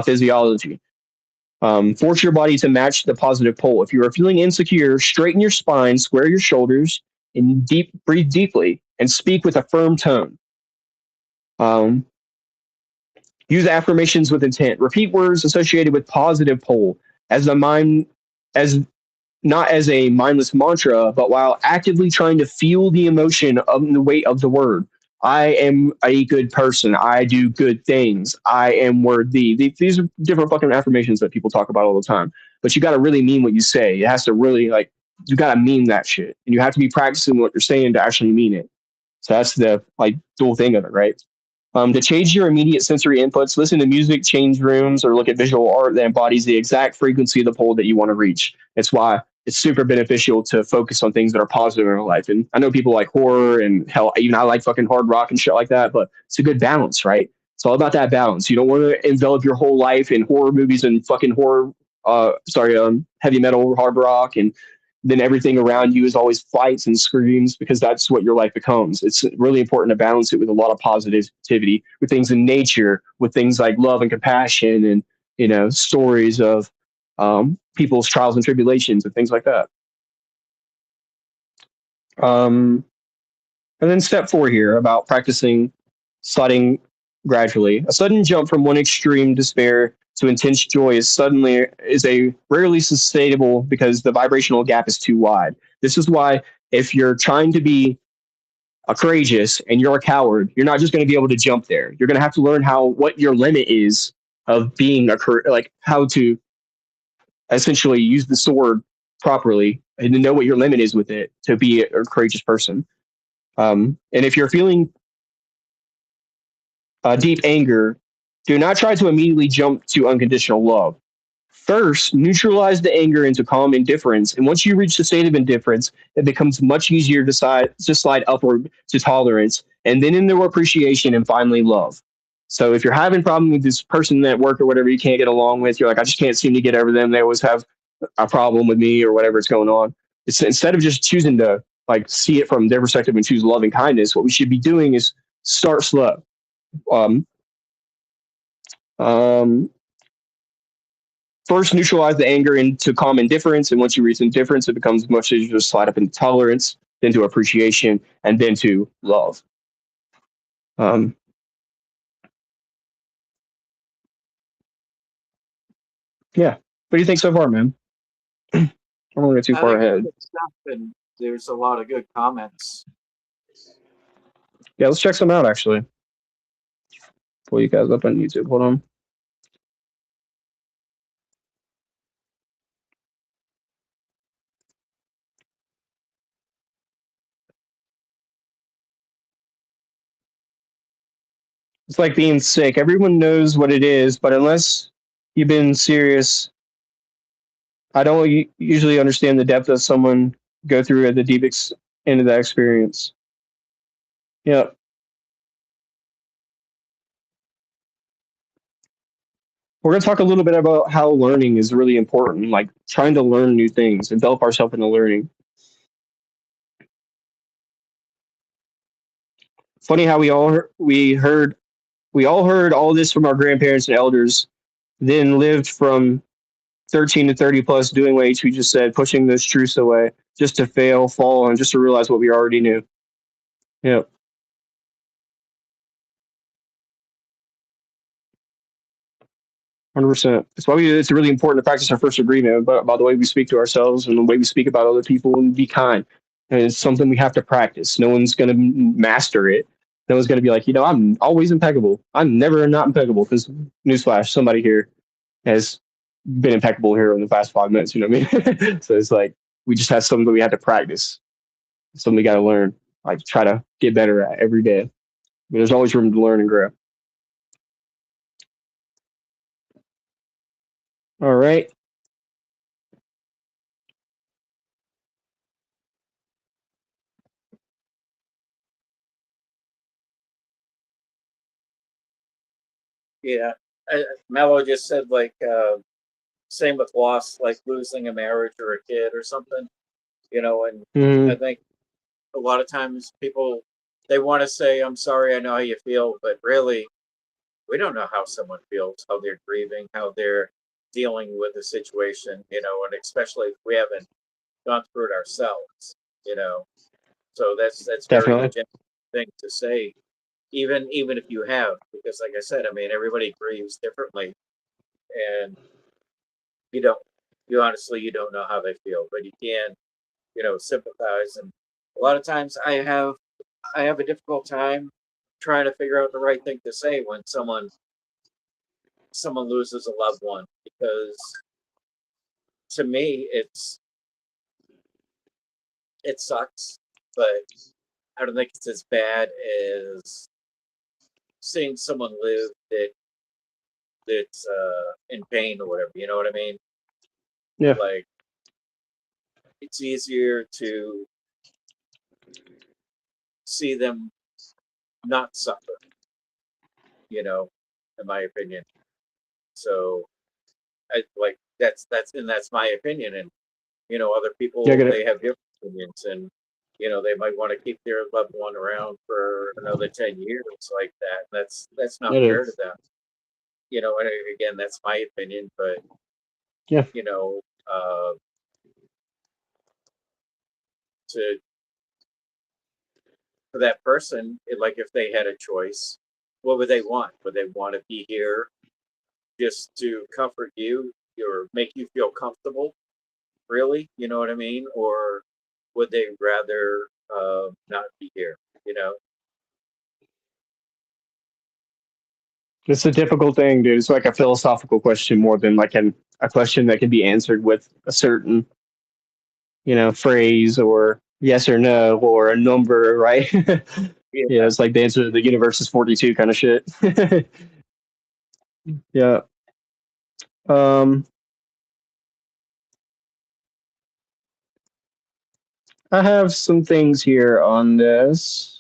physiology. Force your body to match the positive pole. If you are feeling insecure, straighten your spine, square your shoulders, and breathe deeply, and speak with a firm tone. Use affirmations with intent. Repeat words associated with positive pole as not as a mindless mantra, but while actively trying to feel the emotion of the weight of the word. I am a good person. I do good things. I am worthy. These are different fucking affirmations that people talk about all the time. But you got to really mean what you say. It has to really you got to mean that shit. And you have to be practicing what you're saying to actually mean it. So that's the dual thing of it, right? To change your immediate sensory inputs, listen to music, change rooms, or look at visual art that embodies the exact frequency of the pole that you want to reach. It's why it's super beneficial to focus on things that are positive in our life. And I know people like horror and hell, even I like fucking hard rock and shit like that, but it's a good balance, right? It's all about that balance. You don't want to envelop your whole life in horror movies and fucking heavy metal, hard rock, and then everything around you is always fights and screams, because that's what your life becomes. It's really important to balance it with a lot of positivity, with things in nature, with things like love and compassion, and stories of people's trials and tribulations and things like that. And then step 4 here about practicing sliding gradually. A sudden jump from one extreme despair to intense joy is a rarely sustainable because the vibrational gap is too wide. This is why if you're trying to be a courageous and you're a coward, you're not just going to be able to jump there. You're going to have to learn what your limit is of being like how to essentially use the sword properly and to know what your limit is with it to be a courageous person. And if you're feeling deep anger, do not try to immediately jump to unconditional love. First, neutralize the anger into calm indifference. And once you reach the state of indifference, it becomes much easier to slide upward to tolerance and then into appreciation and finally love. So if you're having a problem with this person at work or whatever you can't get along with, you're like, I just can't seem to get over them. They always have a problem with me or whatever is going on. It's instead of just choosing to like see it from their perspective and choose love and kindness, what we should be doing is start slow. Um, um, First, neutralize the anger into calm indifference. And once you reach indifference, it becomes much easier to slide up into tolerance, then to appreciation, and then to love. Um, yeah. What do you think so far, man? I don't want to get too I far think it's ahead. good stuff, and there's a lot of good comments. Yeah, let's check some out, actually. Pull you guys up on YouTube. Hold on. It's like being sick. Everyone knows what it is, but unless you've been serious, I don't usually understand the depth of someone go through at the deep end of that experience. Yeah. We're going to talk a little bit about how learning is really important, like trying to learn new things, develop ourselves into learning. Funny how we all heard all this from our grandparents and elders, then lived from 13 to 30 plus doing what HB just said, pushing those truths away just to fail, fall, and just to realize what we already knew. Yeah. 100%. That's why it's really important to practice our first agreement about the way we speak to ourselves and the way we speak about other people and be kind. And it's something we have to practice. No one's going to master it. No one's going to be like, I'm always impeccable. I'm never not impeccable because, newsflash, somebody here has been impeccable here in the past 5 minutes. You know what I mean? So it's like we just have something that we have to practice, something we got to learn, like try to get better at every day. There's always room to learn and grow. All right. Yeah, Mello just said like same with loss, like losing a marriage or a kid or something, and I think a lot of times people, they want to say, I'm sorry, I know how you feel, but really we don't know how someone feels, how they're grieving, how they're dealing with the situation, and especially if we haven't gone through it ourselves, you know. So that's very Definitely. legitimate thing to say, even if you have, because like I said, I mean everybody grieves differently, and you don't, you honestly, you don't know how they feel, but you can, sympathize. And a lot of times I have a difficult time trying to figure out the right thing to say when someone loses a loved one, because to me it sucks, but I don't think it's as bad as seeing someone live that's in pain or whatever. You know what I mean? Yeah. Like it's easier to see them not suffer. In my opinion. So I like that's my opinion, and other Yeah, I people, get they it. have different opinions, and they might want to keep their loved one around for another 10 years like that. That's not It fair to is. them. And again, that's my opinion, but Yeah. you know, uh, to for that person, like if they had a choice, what would they want? Would they want to be here just to comfort you or make you feel comfortable? Really, you know what I mean? Or would they rather not be here? You know? It's a difficult thing, dude. It's like a philosophical question more than like a question that can be answered with a certain, phrase or yes or no or a number, right? Yeah. Yeah, it's like the answer to the universe is 42 kind of shit. Yeah. Um, I have some things here on this.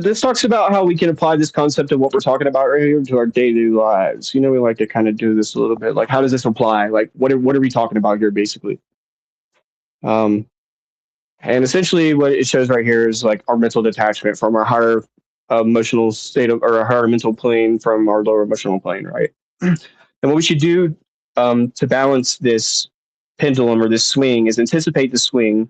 This talks about how we can apply this concept of what we're talking about right here to our daily lives. We like to kind of do this a little bit. Like, how does this apply? Like, what are we talking about here, basically? Um, and essentially, what it shows right here is like our mental detachment from our higher emotional state of, or our higher mental plane from our lower emotional plane, right? And what we should do to balance this pendulum or this swing is anticipate the swing.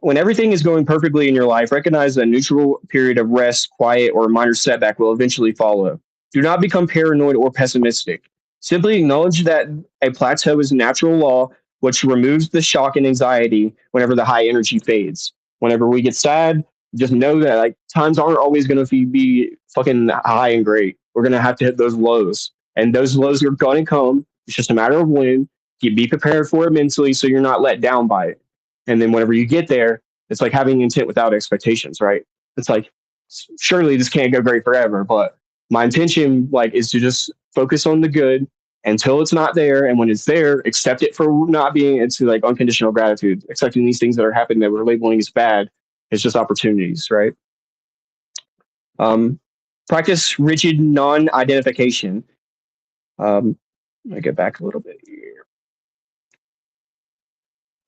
When everything is going perfectly in your life, recognize that a neutral period of rest, quiet, or a minor setback will eventually follow. Do not become paranoid or pessimistic. Simply acknowledge that a plateau is a natural law, which removes the shock and anxiety whenever the high energy fades. Whenever we get sad, just know that like times aren't always going to be fucking high and great. We're going to have to hit those lows, and those lows are going to come. It's just a matter of when. You be prepared for it mentally, so you're not let down by it. And then whenever you get there, it's like having intent without expectations, right? It's like, surely this can't go great forever, but my intention like is to just focus on the good until it's not there. And when it's there, accept it for not being. It's like unconditional gratitude, accepting these things that are happening that we're labeling as bad. It's just opportunities, right? Um, Practice rigid non-identification. Let me get back a little bit here.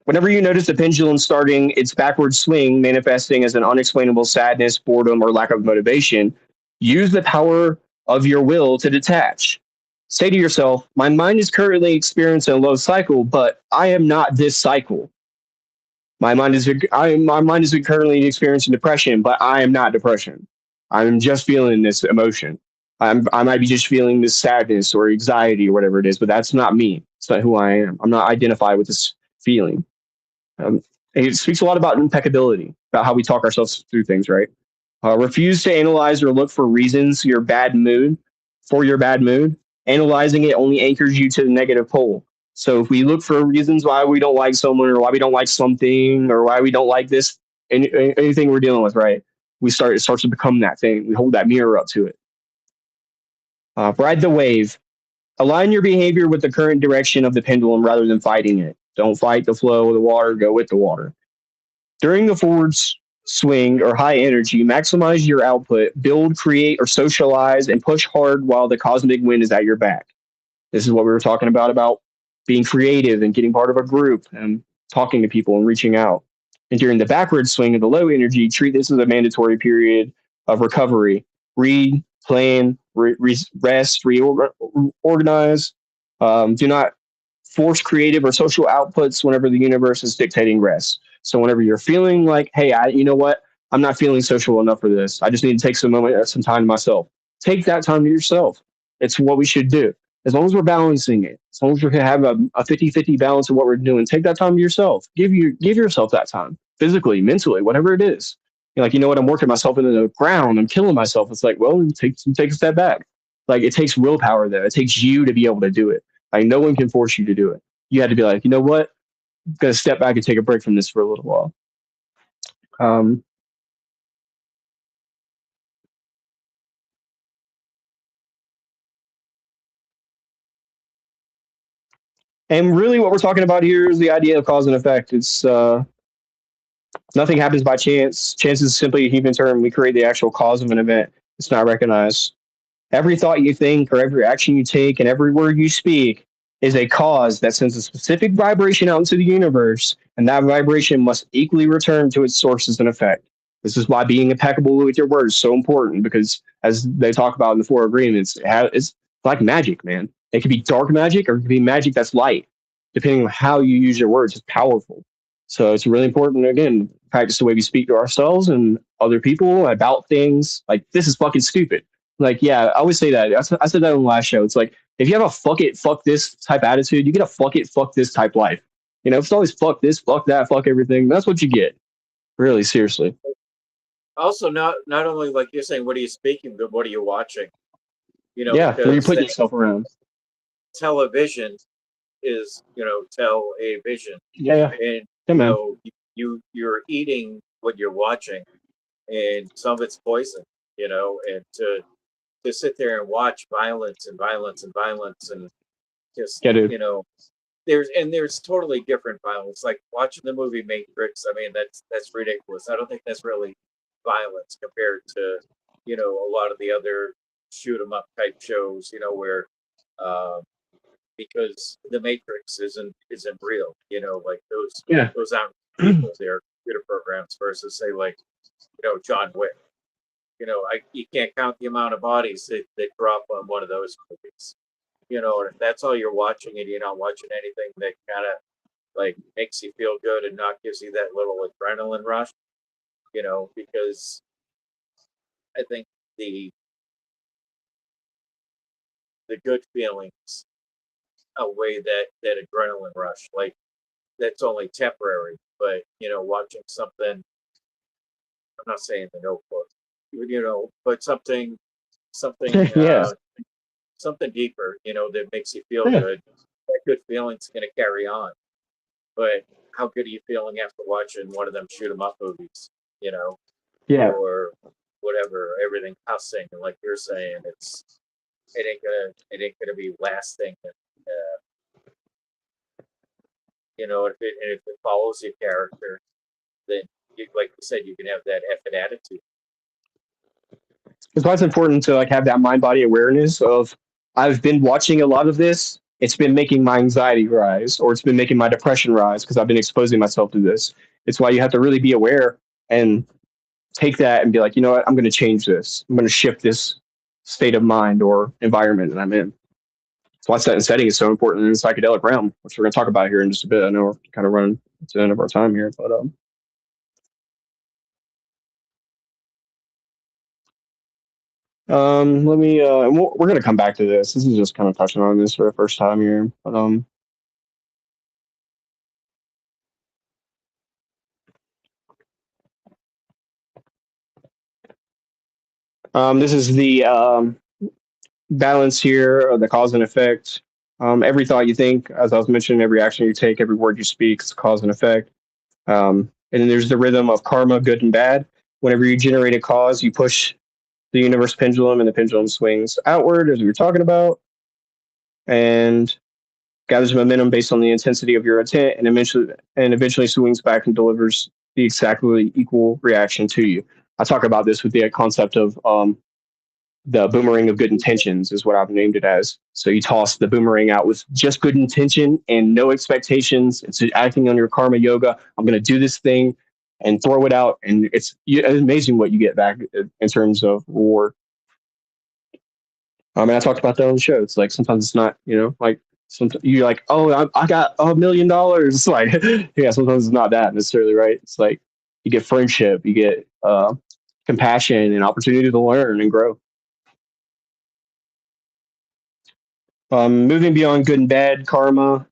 Whenever you notice the pendulum starting its backward swing, manifesting as an unexplainable sadness, boredom, or lack of motivation, use the power of your will to detach. Say to yourself, my mind is currently experiencing a low cycle, but I am not this cycle. My mind is currently experiencing depression, but I am not depression. I'm just feeling this emotion. I might be just feeling this sadness or anxiety or whatever it is, but that's not me. It's not who I am. I'm not identified with this feeling. Um, it speaks a lot about impeccability, about how we talk ourselves through things, right? Refuse to analyze or look for reasons for your bad mood. Analyzing it only anchors you to the negative pole. So if we look for reasons why we don't like someone or why we don't like something or why we don't like this, anything we're dealing with, right? It starts to become that thing. We hold that mirror up to it. Ride the wave. Align your behavior with the current direction of the pendulum rather than fighting it. Don't fight the flow of the water, go with the water. During the forward swing or high energy, maximize your output, build, create, or socialize, and push hard while the cosmic wind is at your back. This is what we were talking about being creative and getting part of a group and talking to people and reaching out. And during the backward swing of the low energy, treat this as a mandatory period of recovery. Read, plan, rest, reorganize. Do not force creative or social outputs whenever the universe is dictating rest. So whenever you're feeling like, hey, you know what? I'm not feeling social enough for this. I just need to take some time to myself. Take that time to yourself. It's what we should do. As long as we're balancing it, as long as we can have a 50-50 balance of what we're doing, take that time to yourself. Give yourself that time, physically, mentally, whatever it is. You're like, you know what? I'm working myself into the ground. I'm killing myself. It's like, well, take a step back. Like it takes willpower though. It takes you to be able to do it. Like no one can force you to do it. You had to be like, you know what? I'm gonna step back and take a break from this for a little while. Um, and really, what we're talking about here is the idea of cause and effect. It's nothing happens by chance. Chance is simply a human term. We create the actual cause of an event. It's not recognized. Every thought you think or every action you take and every word you speak is a cause that sends a specific vibration out into the universe, and that vibration must equally return to its sources and effect. This is why being impeccable with your words is so important because, as they talk about in the Four Agreements, it's like magic, man. It could be dark magic or it could be magic that's light. Depending on how you use your words, it's powerful. So it's really important, again, practice the way we speak to ourselves and other people about things. Like, this is fucking stupid. Like, yeah, I always say that. I said that on the last show. It's like, if you have a fuck it, fuck this type attitude, you get a fuck it, fuck this type life. You know, if it's always fuck this, fuck that, fuck everything, that's what you get. Really, seriously. Also, not only like you're saying, what are you speaking, but what are you watching? You know, Yeah, where you because put yourself around. television is, you know, tell a vision, Yeah, yeah. and Yeah, you man. know, you're eating what you're watching, and some of it's poison. You know, and to sit there and watch violence and violence and violence and just, Yeah, dude. you know, there's totally different violence. Like watching the movie Matrix, I mean, that's ridiculous. I don't think that's really violence compared to, you know, a lot of the other shoot 'em up type shows, you know, where um, because the Matrix isn't real, you know, like Yeah. those aren't people, they're computer programs versus say like, you know, John Wick. You know, you can't count the amount of bodies that drop on one of those movies. You know, and if that's all you're watching and you're not watching anything that kind of like makes you feel good and not gives you that little adrenaline rush, you know, because I think the the good feelings outweigh that adrenaline rush. Like that's only temporary, but you know, watching something, I'm not saying The Notebook, you know, but something Yeah. something deeper, you know, that makes you feel Yeah. good. That good feeling's going to carry on. But how good are you feeling after watching one of them shoot 'em up movies? You know, Yeah. or whatever, everything cussing, and like you're saying, it ain't gonna be lasting. And, you know, if it follows your character, then you, like you said, you can have that effing attitude. That's why it's important to like have that mind body awareness of, I've been watching a lot of this. It's been making my anxiety rise, or it's been making my depression rise because I've been exposing myself to this. It's why you have to really be aware and take that and be like, you know what, I'm going to change this. I'm going to shift this state of mind or environment that I'm in. So why set and setting is so important in the psychedelic realm, which we're going to talk about here in just a bit. I know we're kind of running to the end of our time here, but let me. We're going to come back to this. This is just kind of touching on this for the first time here, but this is the balance here of the cause and effect. Every thought you think, as I was mentioning, every action you take, every word you speak is cause and effect. And then there's the rhythm of karma, good and bad. Whenever you generate a cause, you push the universe pendulum, and the pendulum swings outward, as we were talking about, and gathers momentum based on the intensity of your intent, and eventually swings back and delivers the exactly equal reaction to you. I talk about this with the concept of the boomerang of good intentions is what I've named it as. So you toss the boomerang out with just good intention and no expectations. It's acting on your karma yoga. I'm going to do this thing and throw it out, and it's amazing what you get back in terms of reward. And I talked about that on the show. It's like sometimes it's not, like sometimes you're like, oh, I got $1 million. It's like, yeah, sometimes it's not that necessarily, right? It's like you get friendship, you get compassion and opportunity to learn and grow. Moving beyond good and bad karma,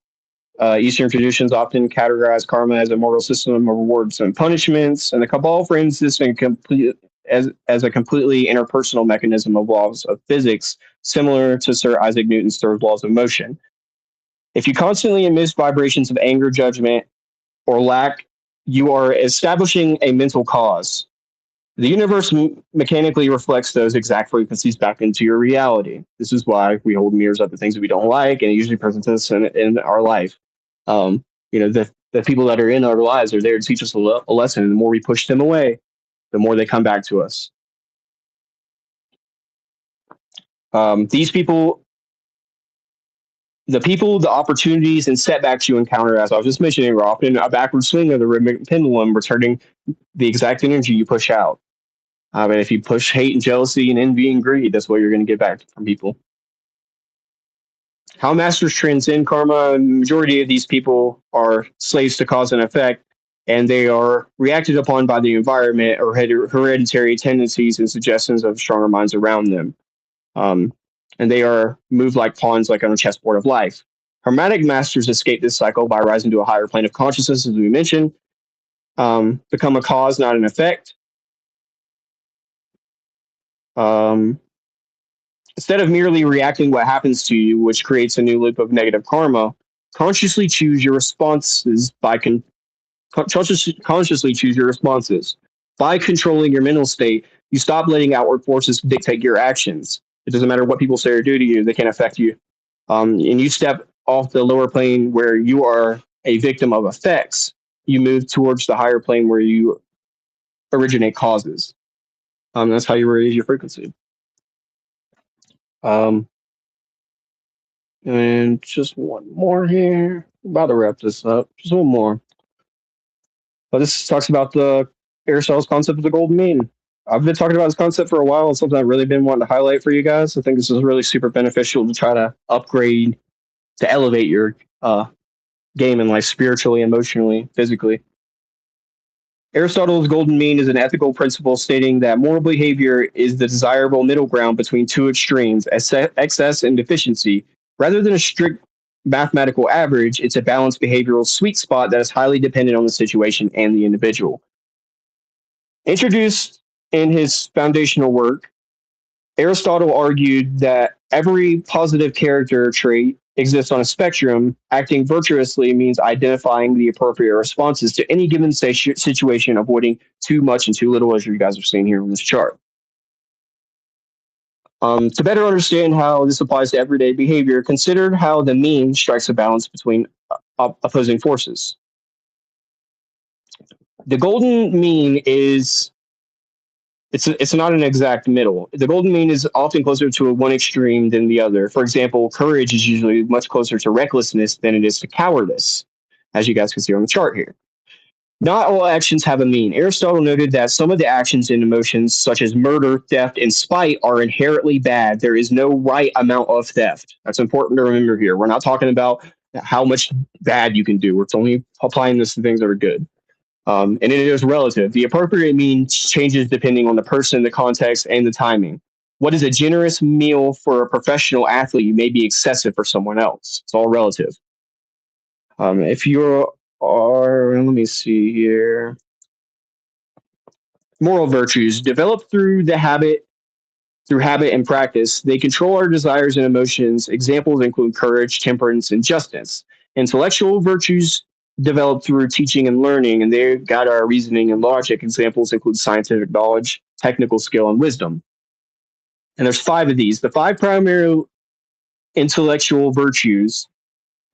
Eastern traditions often categorize karma as a moral system of rewards and punishments, and the Kabbalah frames this as a completely interpersonal mechanism of laws of physics, similar to Sir Isaac Newton's third laws of motion. If you constantly emit vibrations of anger, judgment, or lack, you are establishing a mental cause. The universe mechanically reflects those exact frequencies back into your reality. This is why we hold mirrors up to things that we don't like, and it usually presents us in our life. The people that are in our lives are there to teach us a lesson. And the more we push them away, the more they come back to us. These people, the opportunities and setbacks you encounter, as I was just mentioning, are often a backward swing of the rhythmic pendulum, returning the exact energy you push out. And if you push hate and jealousy and envy and greed, that's what you're going to get back from people. How masters transcend karma, and the majority of these people are slaves to cause and effect. and they are reacted upon by the environment or hereditary tendencies and suggestions of stronger minds around them. Um, and they are moved like pawns, like on a chessboard of life. Hermetic masters escape this cycle by rising to a higher plane of consciousness, as we mentioned, become a cause, not an effect. Um, Instead of merely reacting what happens to you, which creates a new loop of negative karma, consciously choose your responses consciously choose your responses. By controlling your mental state, you stop letting outward forces dictate your actions. It doesn't matter what people say or do to you; they can affect you. And you step off the lower plane where you are a victim of effects. You move towards the higher plane where you originate causes. That's how you raise your frequency. Um, and just one more here. About to wrap this up. Just one more. But this talks about the Aristotle's concept of the golden mean. I've been talking about this concept for a while. It's something I've really been wanting to highlight for you guys. I think this is really super beneficial to try to upgrade, to elevate your game in life spiritually, emotionally, physically. Aristotle's golden mean is an ethical principle stating that moral behavior is the desirable middle ground between two extremes, excess and deficiency. Rather than a strict mathematical average, it's a balanced behavioral sweet spot that is highly dependent on the situation and the individual. Introduced in his foundational work, Aristotle argued that every positive character trait exists on a spectrum. Acting virtuously means identifying the appropriate responses to any given situation, avoiding too much and too little, as you guys are seeing here on this chart. To better understand how this applies to everyday behavior, consider how the mean strikes a balance between opposing forces. The golden mean is it's not an exact middle. The golden mean is often closer to one extreme than the other. For example, courage is usually much closer to recklessness than it is to cowardice, as you guys can see on the chart here. Not all actions have a mean. Aristotle noted that some of the actions and emotions, such as murder, theft, and spite, are inherently bad. There is no right amount of theft. That's important to remember here. We're not talking about how much bad you can do. It's only applying this to things that are good. And it is relative. The appropriate mean changes depending on the person, the context, and the timing. What is a generous meal for a professional athlete may be excessive for someone else. It's all relative. If you are, let me see here. Moral virtues developed through habit and practice. They control our desires and emotions. Examples include courage, temperance, and justice. Intellectual virtues developed through teaching and learning, and they guide our reasoning and logic. Examples include scientific knowledge, technical skill, and wisdom. And there's 5 of these. The 5 primary intellectual virtues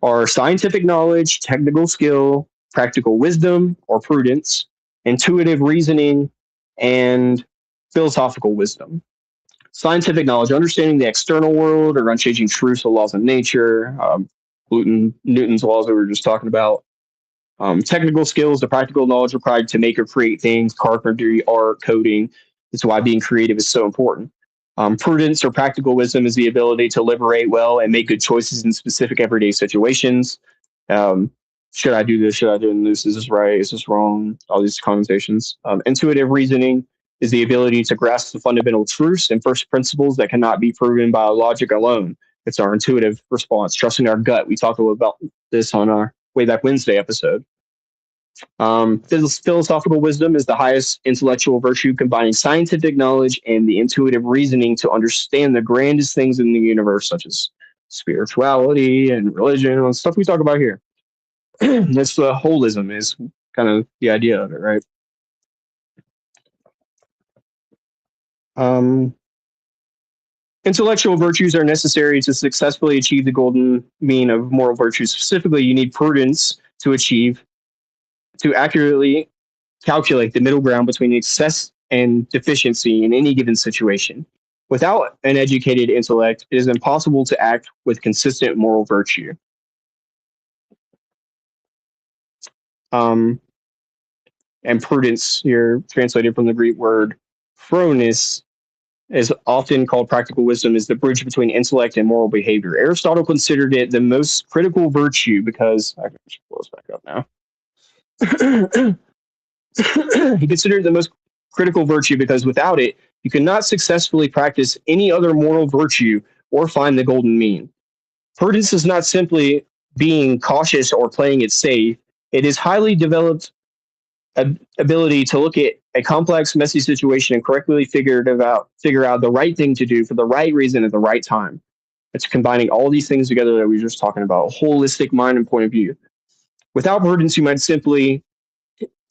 are scientific knowledge, technical skill, practical wisdom or prudence, intuitive reasoning, and philosophical wisdom. Scientific knowledge, understanding the external world or unchanging truths or laws of nature, Newton's laws that we were just talking about. Technical skills, the practical knowledge required to make or create things, carpentry, art, coding. That's why being creative is so important. Prudence or practical wisdom is the ability to liberate well and make good choices in specific everyday situations. Should I do this? Should I do this? Is this right? Is this wrong? All these connotations. Intuitive reasoning is the ability to grasp the fundamental truths and first principles that cannot be proven by logic alone. It's our intuitive response, trusting our gut. We talked a little about this on our Way Back Wednesday episode. Philosophical wisdom is the highest intellectual virtue, combining scientific knowledge and the intuitive reasoning to understand the grandest things in the universe, such as spirituality and religion and stuff we talk about here. That's the holism is kind of the idea of it, right? Intellectual virtues are necessary to successfully achieve the golden mean of moral virtues. Specifically, you need prudence to accurately calculate the middle ground between excess and deficiency in any given situation. Without an educated intellect, it is impossible to act with consistent moral virtue. And prudence, here translated from the Greek word phronis, is often called practical wisdom, is the bridge between intellect and moral behavior. Aristotle considered it the most critical virtue because I can just pull this back up now. He considered the most critical virtue because without it, you cannot successfully practice any other moral virtue or find the golden mean. Prudence is not simply being cautious or playing it safe. It is highly developed ability to look at a complex, messy situation and correctly figure out the right thing to do for the right reason at the right time. It's combining all these things together that we were just talking about, holistic mind and point of view. Without prudence, you might simply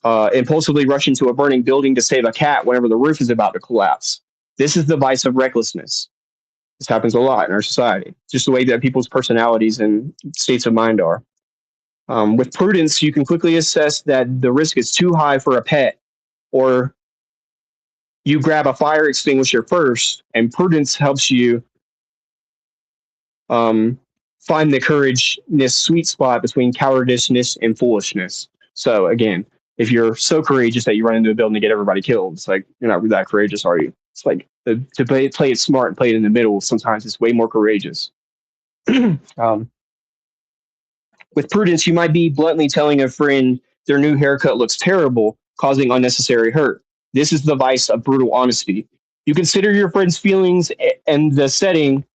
impulsively rush into a burning building to save a cat whenever the roof is about to collapse. This is the vice of recklessness. This happens a lot in our society, just the way that people's personalities and states of mind are. With prudence, you can quickly assess that the risk is too high for a pet, or you grab a fire extinguisher first, and prudence helps you find the courageous sweet spot between cowardiceness and foolishness. So again, if you're so courageous that you run into a building to get everybody killed, it's like you're not that courageous, are you? It's like to play it smart and play it in the middle. Sometimes it's way more courageous. With prudence, you might be bluntly telling a friend their new haircut looks terrible, causing unnecessary hurt. This is the vice of brutal honesty. You consider your friend's feelings and the setting,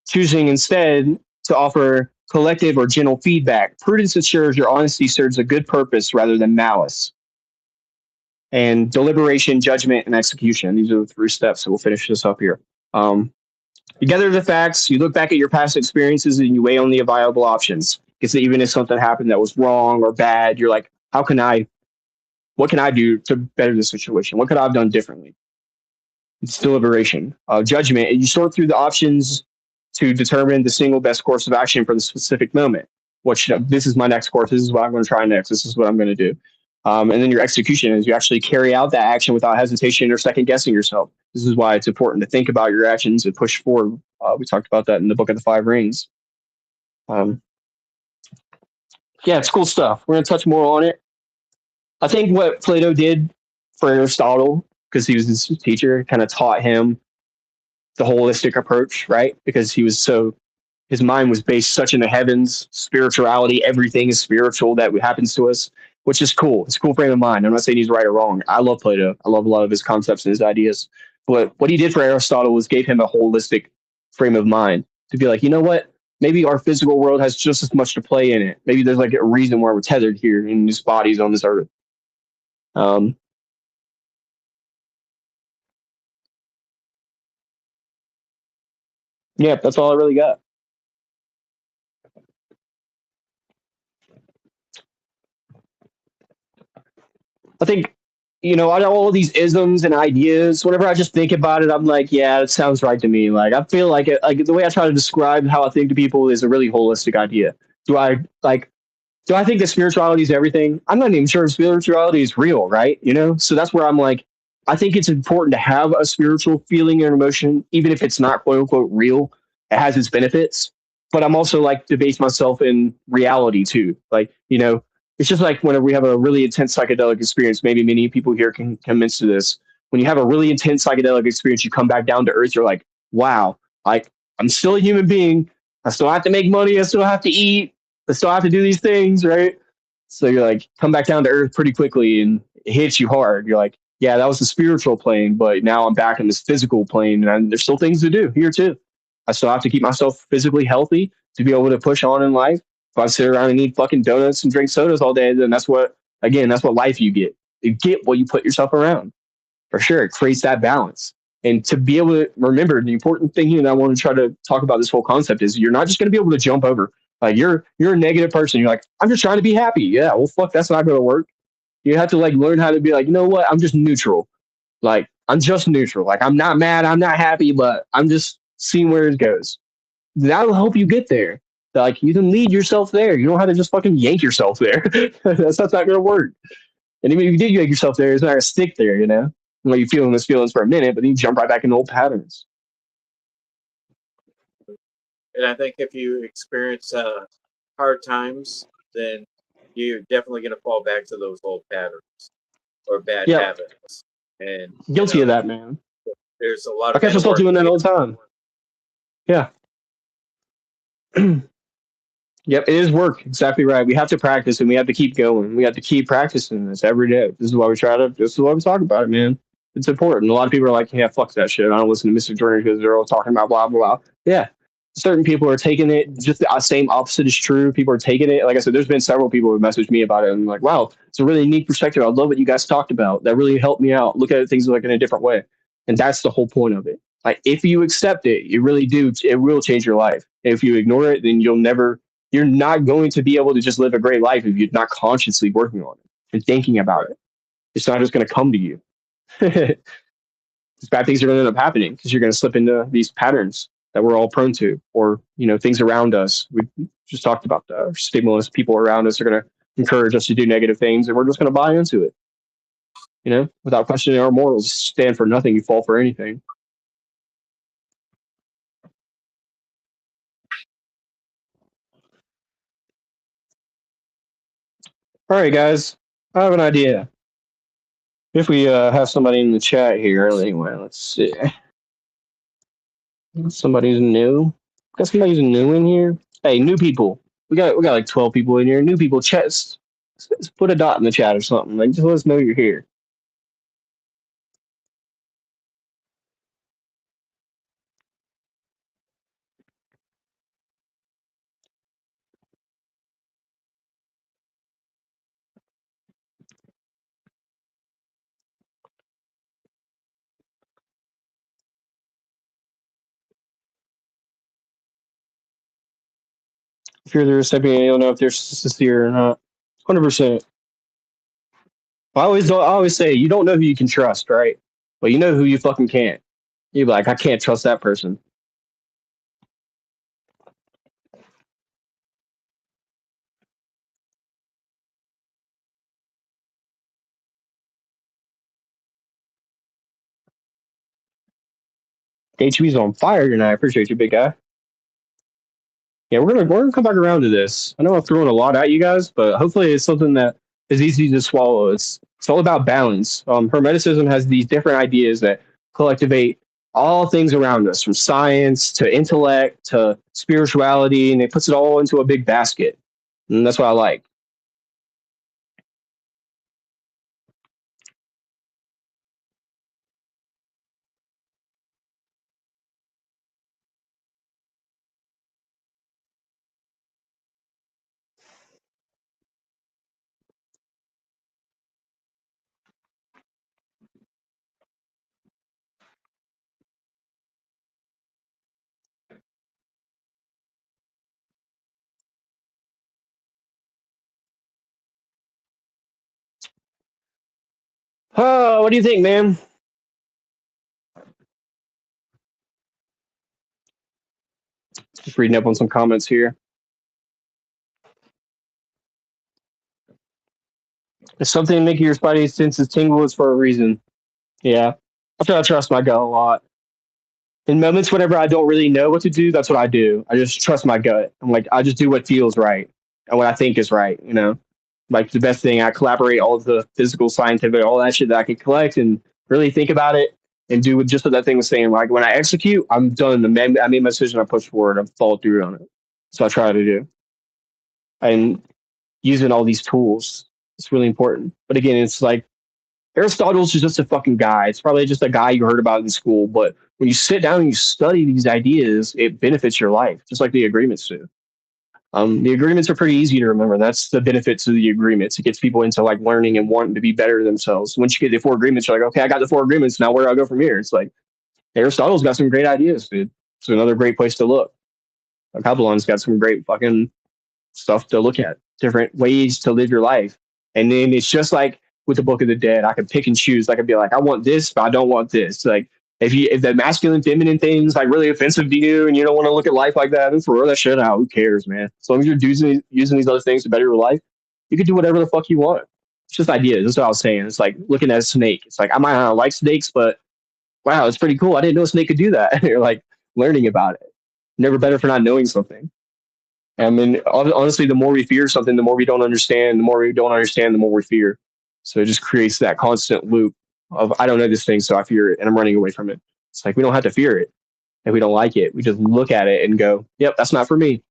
choosing instead to offer collective or gentle feedback. Prudence ensures your honesty serves a good purpose rather than malice. And deliberation, judgment, and execution. These are the 3 steps. So we'll finish this up here. You gather the facts, you look back at your past experiences, and you weigh on the viable options. Because even if something happened that was wrong or bad, you're like, what can I do to better the situation? What could I have done differently? It's deliberation. Judgment, you sort through the options to determine the single best course of action for the specific moment. This is my next course. This is what I'm going to try next. This is what I'm going to do. And then your execution is you actually carry out that action without hesitation or second guessing yourself. This is why it's important to think about your actions and push forward. We talked about that in the book of the 5 Rings. Yeah, it's cool stuff. We're going to touch more on it. I think what Plato did for Aristotle, because he was his teacher, kind of taught him the holistic approach, right? Because his mind was based such in the heavens, spirituality, everything is spiritual that happens to us, which is cool. It's a cool frame of mind. I'm not saying he's right or wrong. I love Plato. I love a lot of his concepts and his ideas. But what he did for Aristotle was gave him a holistic frame of mind to be like, you know what? Maybe our physical world has just as much to play in it. Maybe there's like a reason why we're tethered here in these bodies on this earth. Yeah, that's all I really got. I think, out of all these isms and ideas, whenever I just think about it, I'm like, yeah, it sounds right to me. Like, I feel like like the way I try to describe how I think to people is a really holistic idea. Do I like, do I think that spirituality is everything? I'm not even sure if spirituality is real, right? So that's where I'm like, I think it's important to have a spiritual feeling and emotion, even if it's not quote unquote real. It has its benefits, but I'm also like to base myself in reality too. Like, it's just like whenever we have a really intense psychedelic experience, maybe many people here can commence to this. When you have a really intense psychedelic experience, you come back down to earth. You're like, wow, like I'm still a human being. I still have to make money. I still have to eat. I still have to do these things, right? So you're like, come back down to earth pretty quickly and it hits you hard. You're like, yeah, that was the spiritual plane, but now I'm back in this physical plane and there's still things to do here too. I still have to keep myself physically healthy to be able to push on in life. If I sit around and eat fucking donuts and drink sodas all day, then that's what life you get. You get what you put yourself around. For sure. It creates that balance. And to be able to remember the important thing here that I want to try to talk about this whole concept is you're not just going to be able to jump over. Like you're a negative person. You're like, I'm just trying to be happy. Yeah, well, fuck, that's not going to work. You have to like learn how to be like, you know what? I'm just neutral. Like I'm just neutral. Like I'm not mad. I'm not happy, but I'm just seeing where it goes. That'll help you get there. Like you can lead yourself there. You don't have to just fucking yank yourself there. That's not going to work. And even if you did yank yourself there, it's not going to stick there. Like you feeling those feelings for a minute, but then you jump right back into old patterns. And I think if you experience hard times, then you're definitely going to fall back to those old patterns or bad habits. And guilty of that, man. There's a lot of. I catch myself doing that all the time. Yeah. Yep, it is work. Exactly right. We have to practice and we have to keep going. We have to keep practicing this every day. This is why we try to. This is why we talk about it, man. It's important. A lot of people are like, "Yeah, fuck that shit. I don't listen to Mr. Jordan because they're all talking about blah blah blah." Yeah, certain people are taking it just the same opposite is true. People are taking it. Like I said, there's been several people who messaged me about it and I'm like, "Wow, it's a really neat perspective. I love what you guys talked about. That really helped me out. Look at things like in a different way." And that's the whole point of it. Like if you accept it, you really do. It will change your life. If you ignore it, then you're not going to be able to just live a great life if you're not consciously working on it and thinking about Right. it. It's not just going to come to you. These bad things are going to end up happening because you're going to slip into these patterns that we're all prone to, or things around us. We just talked about the stimulus. People around us are going to encourage us to do negative things, and we're just going to buy into it. Without questioning our morals. Stand for nothing, you fall for anything. All right, guys. I have an idea. If we have somebody in the chat here, anyway, let's see. Somebody's new. Got somebody's new in here. Hey, new people. We got like 12 people in here. New people. Chat. Just put a dot in the chat or something. Like just let us know you're here. If you're the recipient, you'll know if they're sincere or not. 100%. I always say you don't know who you can trust, right? But you know who you fucking can't. You're like, I can't trust that person. HB's on fire tonight. I appreciate you, big guy. Yeah, we're gonna come back around to this. I know I'm throwing a lot at you guys, but hopefully it's something that is easy to swallow. It's all about balance. Hermeticism has these different ideas that collectivate all things around us, from science to intellect to spirituality, and it puts it all into a big basket. And that's what I like. Oh, what do you think, man? Just reading up on some comments here. If something making your spidey senses tingle is for a reason. Yeah, I try to trust my gut a lot. In moments whenever I don't really know what to do, that's what I do. I just trust my gut. I'm like, I just do what feels right and what I think is right. Like the best thing, I collaborate all of the physical, scientific, all that shit that I can collect and really think about it and do with just what that thing was saying. Like when I execute, I'm done. I made my decision, I push forward, I followed through on it. So I try to do. And using all these tools, it's really important. But again, it's like Aristotle's is just a fucking guy. It's probably just a guy you heard about in school. But when you sit down and you study these ideas, it benefits your life, just like the agreements do. The agreements are pretty easy to remember. That's the benefits of the agreements. It gets people into like learning and wanting to be better themselves. Once you get the four agreements, you're like, okay, I got the four agreements. Now where do I go from here? It's like Aristotle's got some great ideas, dude. It's another great place to look. Kybalion's got some great fucking stuff to look at, different ways to live your life. And then it's just like with the Book of the Dead, I could pick and choose. I could be like, I want this, but I don't want this. Like if the masculine, feminine thing's like really offensive to you and you don't want to look at life like that, then throw that shit out. Who cares, man? As long as you're using these other things to better your life, you can do whatever the fuck you want. It's just ideas. That's what I was saying. It's like looking at a snake. It's like I might not like snakes, but wow, it's pretty cool. I didn't know a snake could do that. You're like learning about it. Never better for not knowing something. I mean, honestly, the more we fear something, the more we don't understand. The more we don't understand, the more we fear. So it just creates that constant loop of I don't know this thing, so I fear it, and I'm running away from it. It's like we don't have to fear it if we don't like it. We just look at it and go, "Yep, that's not for me."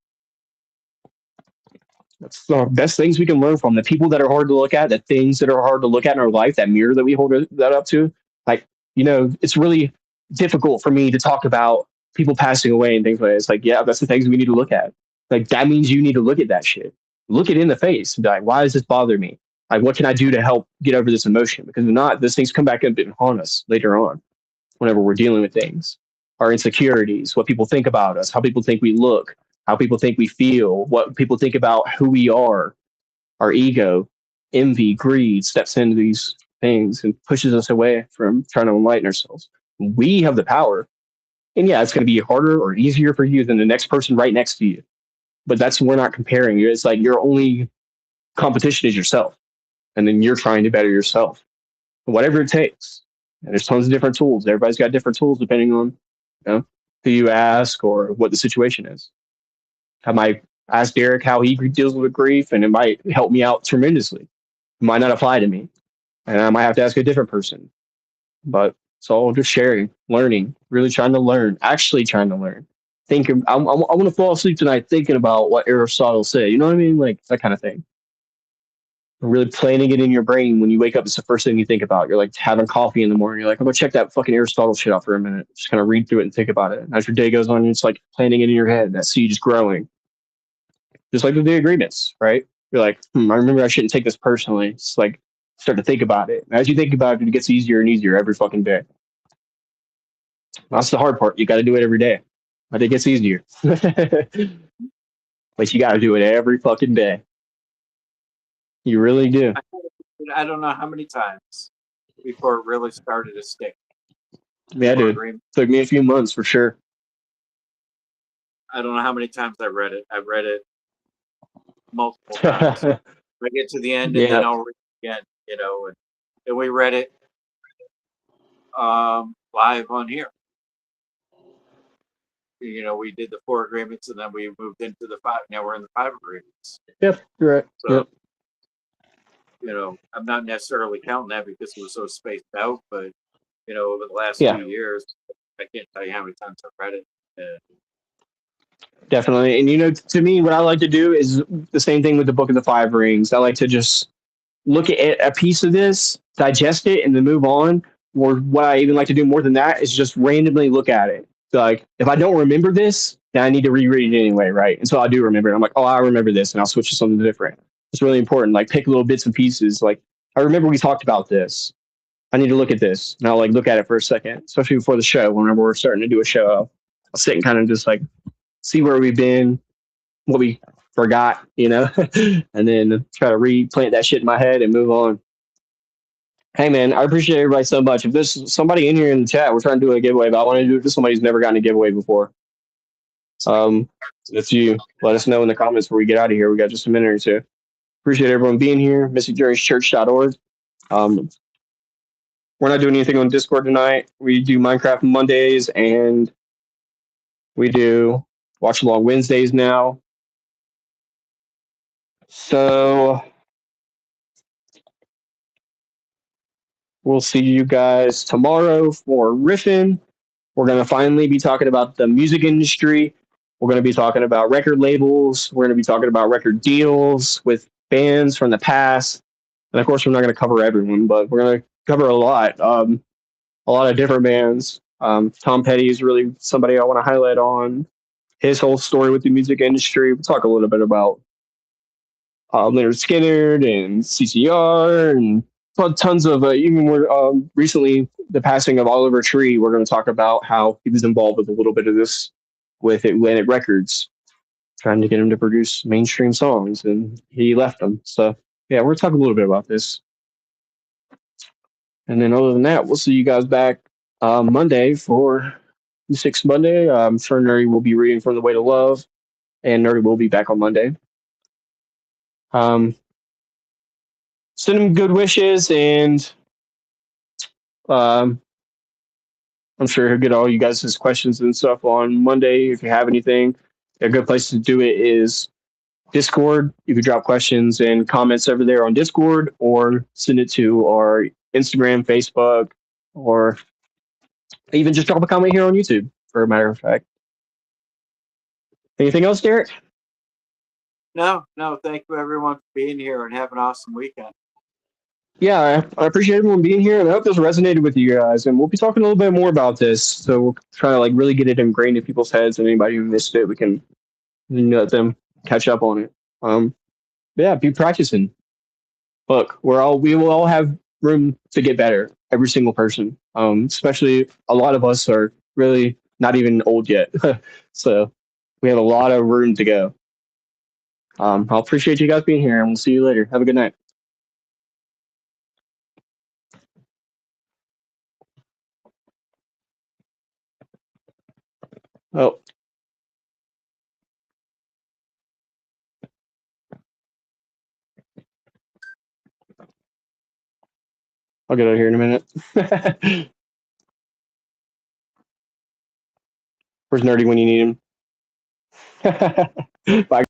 That's the best things we can learn from. The people that are hard to look at, the things that are hard to look at in our life, that mirror that we hold that up to. Like, it's really difficult for me to talk about people passing away and things like that. It's like, yeah, that's the things we need to look at. Like, that means you need to look at that shit. Look it in the face and be like, why does this bother me? Like, what can I do to help get over this emotion? Because if not, these things come back up and haunt us later on whenever we're dealing with things. Our insecurities, what people think about us, how people think we look, how people think we feel, what people think about who we are, our ego, envy, greed steps into these things and pushes us away from trying to enlighten ourselves. We have the power. And yeah, it's going to be harder or easier for you than the next person right next to you. But we're not comparing. It's like your only competition is yourself. And then you're trying to better yourself, whatever it takes. And there's tons of different tools. Everybody's got different tools depending on who you ask or what the situation is. I might ask Derek how he deals with grief, and it might help me out tremendously. It might not apply to me, and I might have to ask a different person. But it's all just sharing, learning, really trying to learn, actually trying to learn. I want to fall asleep tonight thinking about what Aristotle said. You know what I mean? Like that kind of thing. Really planting it in your brain when you wake up. It's the first thing you think about. You're like having coffee in the morning. You're like, I'm gonna check that fucking Aristotle shit out for a minute. Just kind of read through it and think about it. And as your day goes on, it's like planting it in your head. That seed is growing. Just like with the agreements, right? You're like, I remember I shouldn't take this personally. It's like start to think about it. And as you think about it, it gets easier and easier every fucking day. That's the hard part. You got to do it every day, but it gets easier. But you got to do it every fucking day. You really do. I don't know how many times before it really started to stick. Yeah, dude. It took me a few months for sure. I don't know how many times I read it. I've read it multiple times. I get to the end and then I'll read it again, and we read it live on here. We did the 4 agreements and then we moved into the 5. Now we're in the 5 agreements. Yep, you're right. So, I'm not necessarily counting that because it was so spaced out, but over the last few years, I can't tell you how many times I've read it. Definitely. And, to me, what I like to do is the same thing with the Book of the 5 Rings. I like to just look at a piece of this, digest it, and then move on. Or what I even like to do more than that is just randomly look at it. So, like, if I don't remember this, then I need to reread it anyway, right? And so I do remember it. I'm like, oh, I remember this, and I'll switch to something different. It's really important. Like, pick little bits and pieces. Like, I remember we talked about this. I need to look at this. And I'll, look at it for a second, especially before the show. Whenever we're starting to do a show, I'll sit and kind of just, see where we've been, what we forgot, and then try to replant that shit in my head and move on. Hey, man, I appreciate everybody so much. If there's somebody in here in the chat, we're trying to do a giveaway, but I want to do it to somebody who's never gotten a giveaway before. That's you. Let us know in the comments before we get out of here. We got just a minute or two. Appreciate everyone being here. MysticJourneyChurch.org. We're not doing anything on Discord tonight. We do Minecraft Mondays and we do Watch Along Wednesdays now. So we'll see you guys tomorrow for Riffin. We're going to finally be talking about the music industry. We're going to be talking about record labels. We're going to be talking about record deals with bands from the past. And of course, we're not going to cover everyone, but we're going to cover a lot of different bands. Tom Petty is really somebody I want to highlight on his whole story with the music industry. We'll talk a little bit about Leonard Skinner and CCR and tons of even recently the passing of Oliver Tree. We're going to talk about how he was involved with a little bit of this with Atlantic Records, trying to get him to produce mainstream songs, and he left them. So yeah, we're going to talk a little bit about this. And then other than that, we'll see you guys back Monday for Music Monday. I'm sure Nerdy will be reading from The Way to Love, and Nerdy will be back on Monday. Send him good wishes, and I'm sure he'll get all you guys' questions and stuff on Monday. If you have anything, a good place to do it is Discord. You can drop questions and comments over there on Discord, or send it to our Instagram, Facebook, or even just drop a comment here on YouTube, for a matter of fact. Anything else, Derek? No. Thank you, everyone, for being here and have an awesome weekend. Yeah, I appreciate everyone being here, and I hope this resonated with you guys. And we'll be talking a little bit more about this, so we'll try to like really get it ingrained in people's heads. And anybody who missed it, we can let them catch up on it. Yeah, be practicing. Look, we will all have room to get better. Every single person. Especially a lot of us are really not even old yet, so we have a lot of room to go. I'll appreciate you guys being here, and we'll see you later. Have a good night. Oh, I'll get out of here in a minute. Where's Nerdy when you need him? Bye.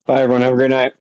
Bye, everyone. Have a great night.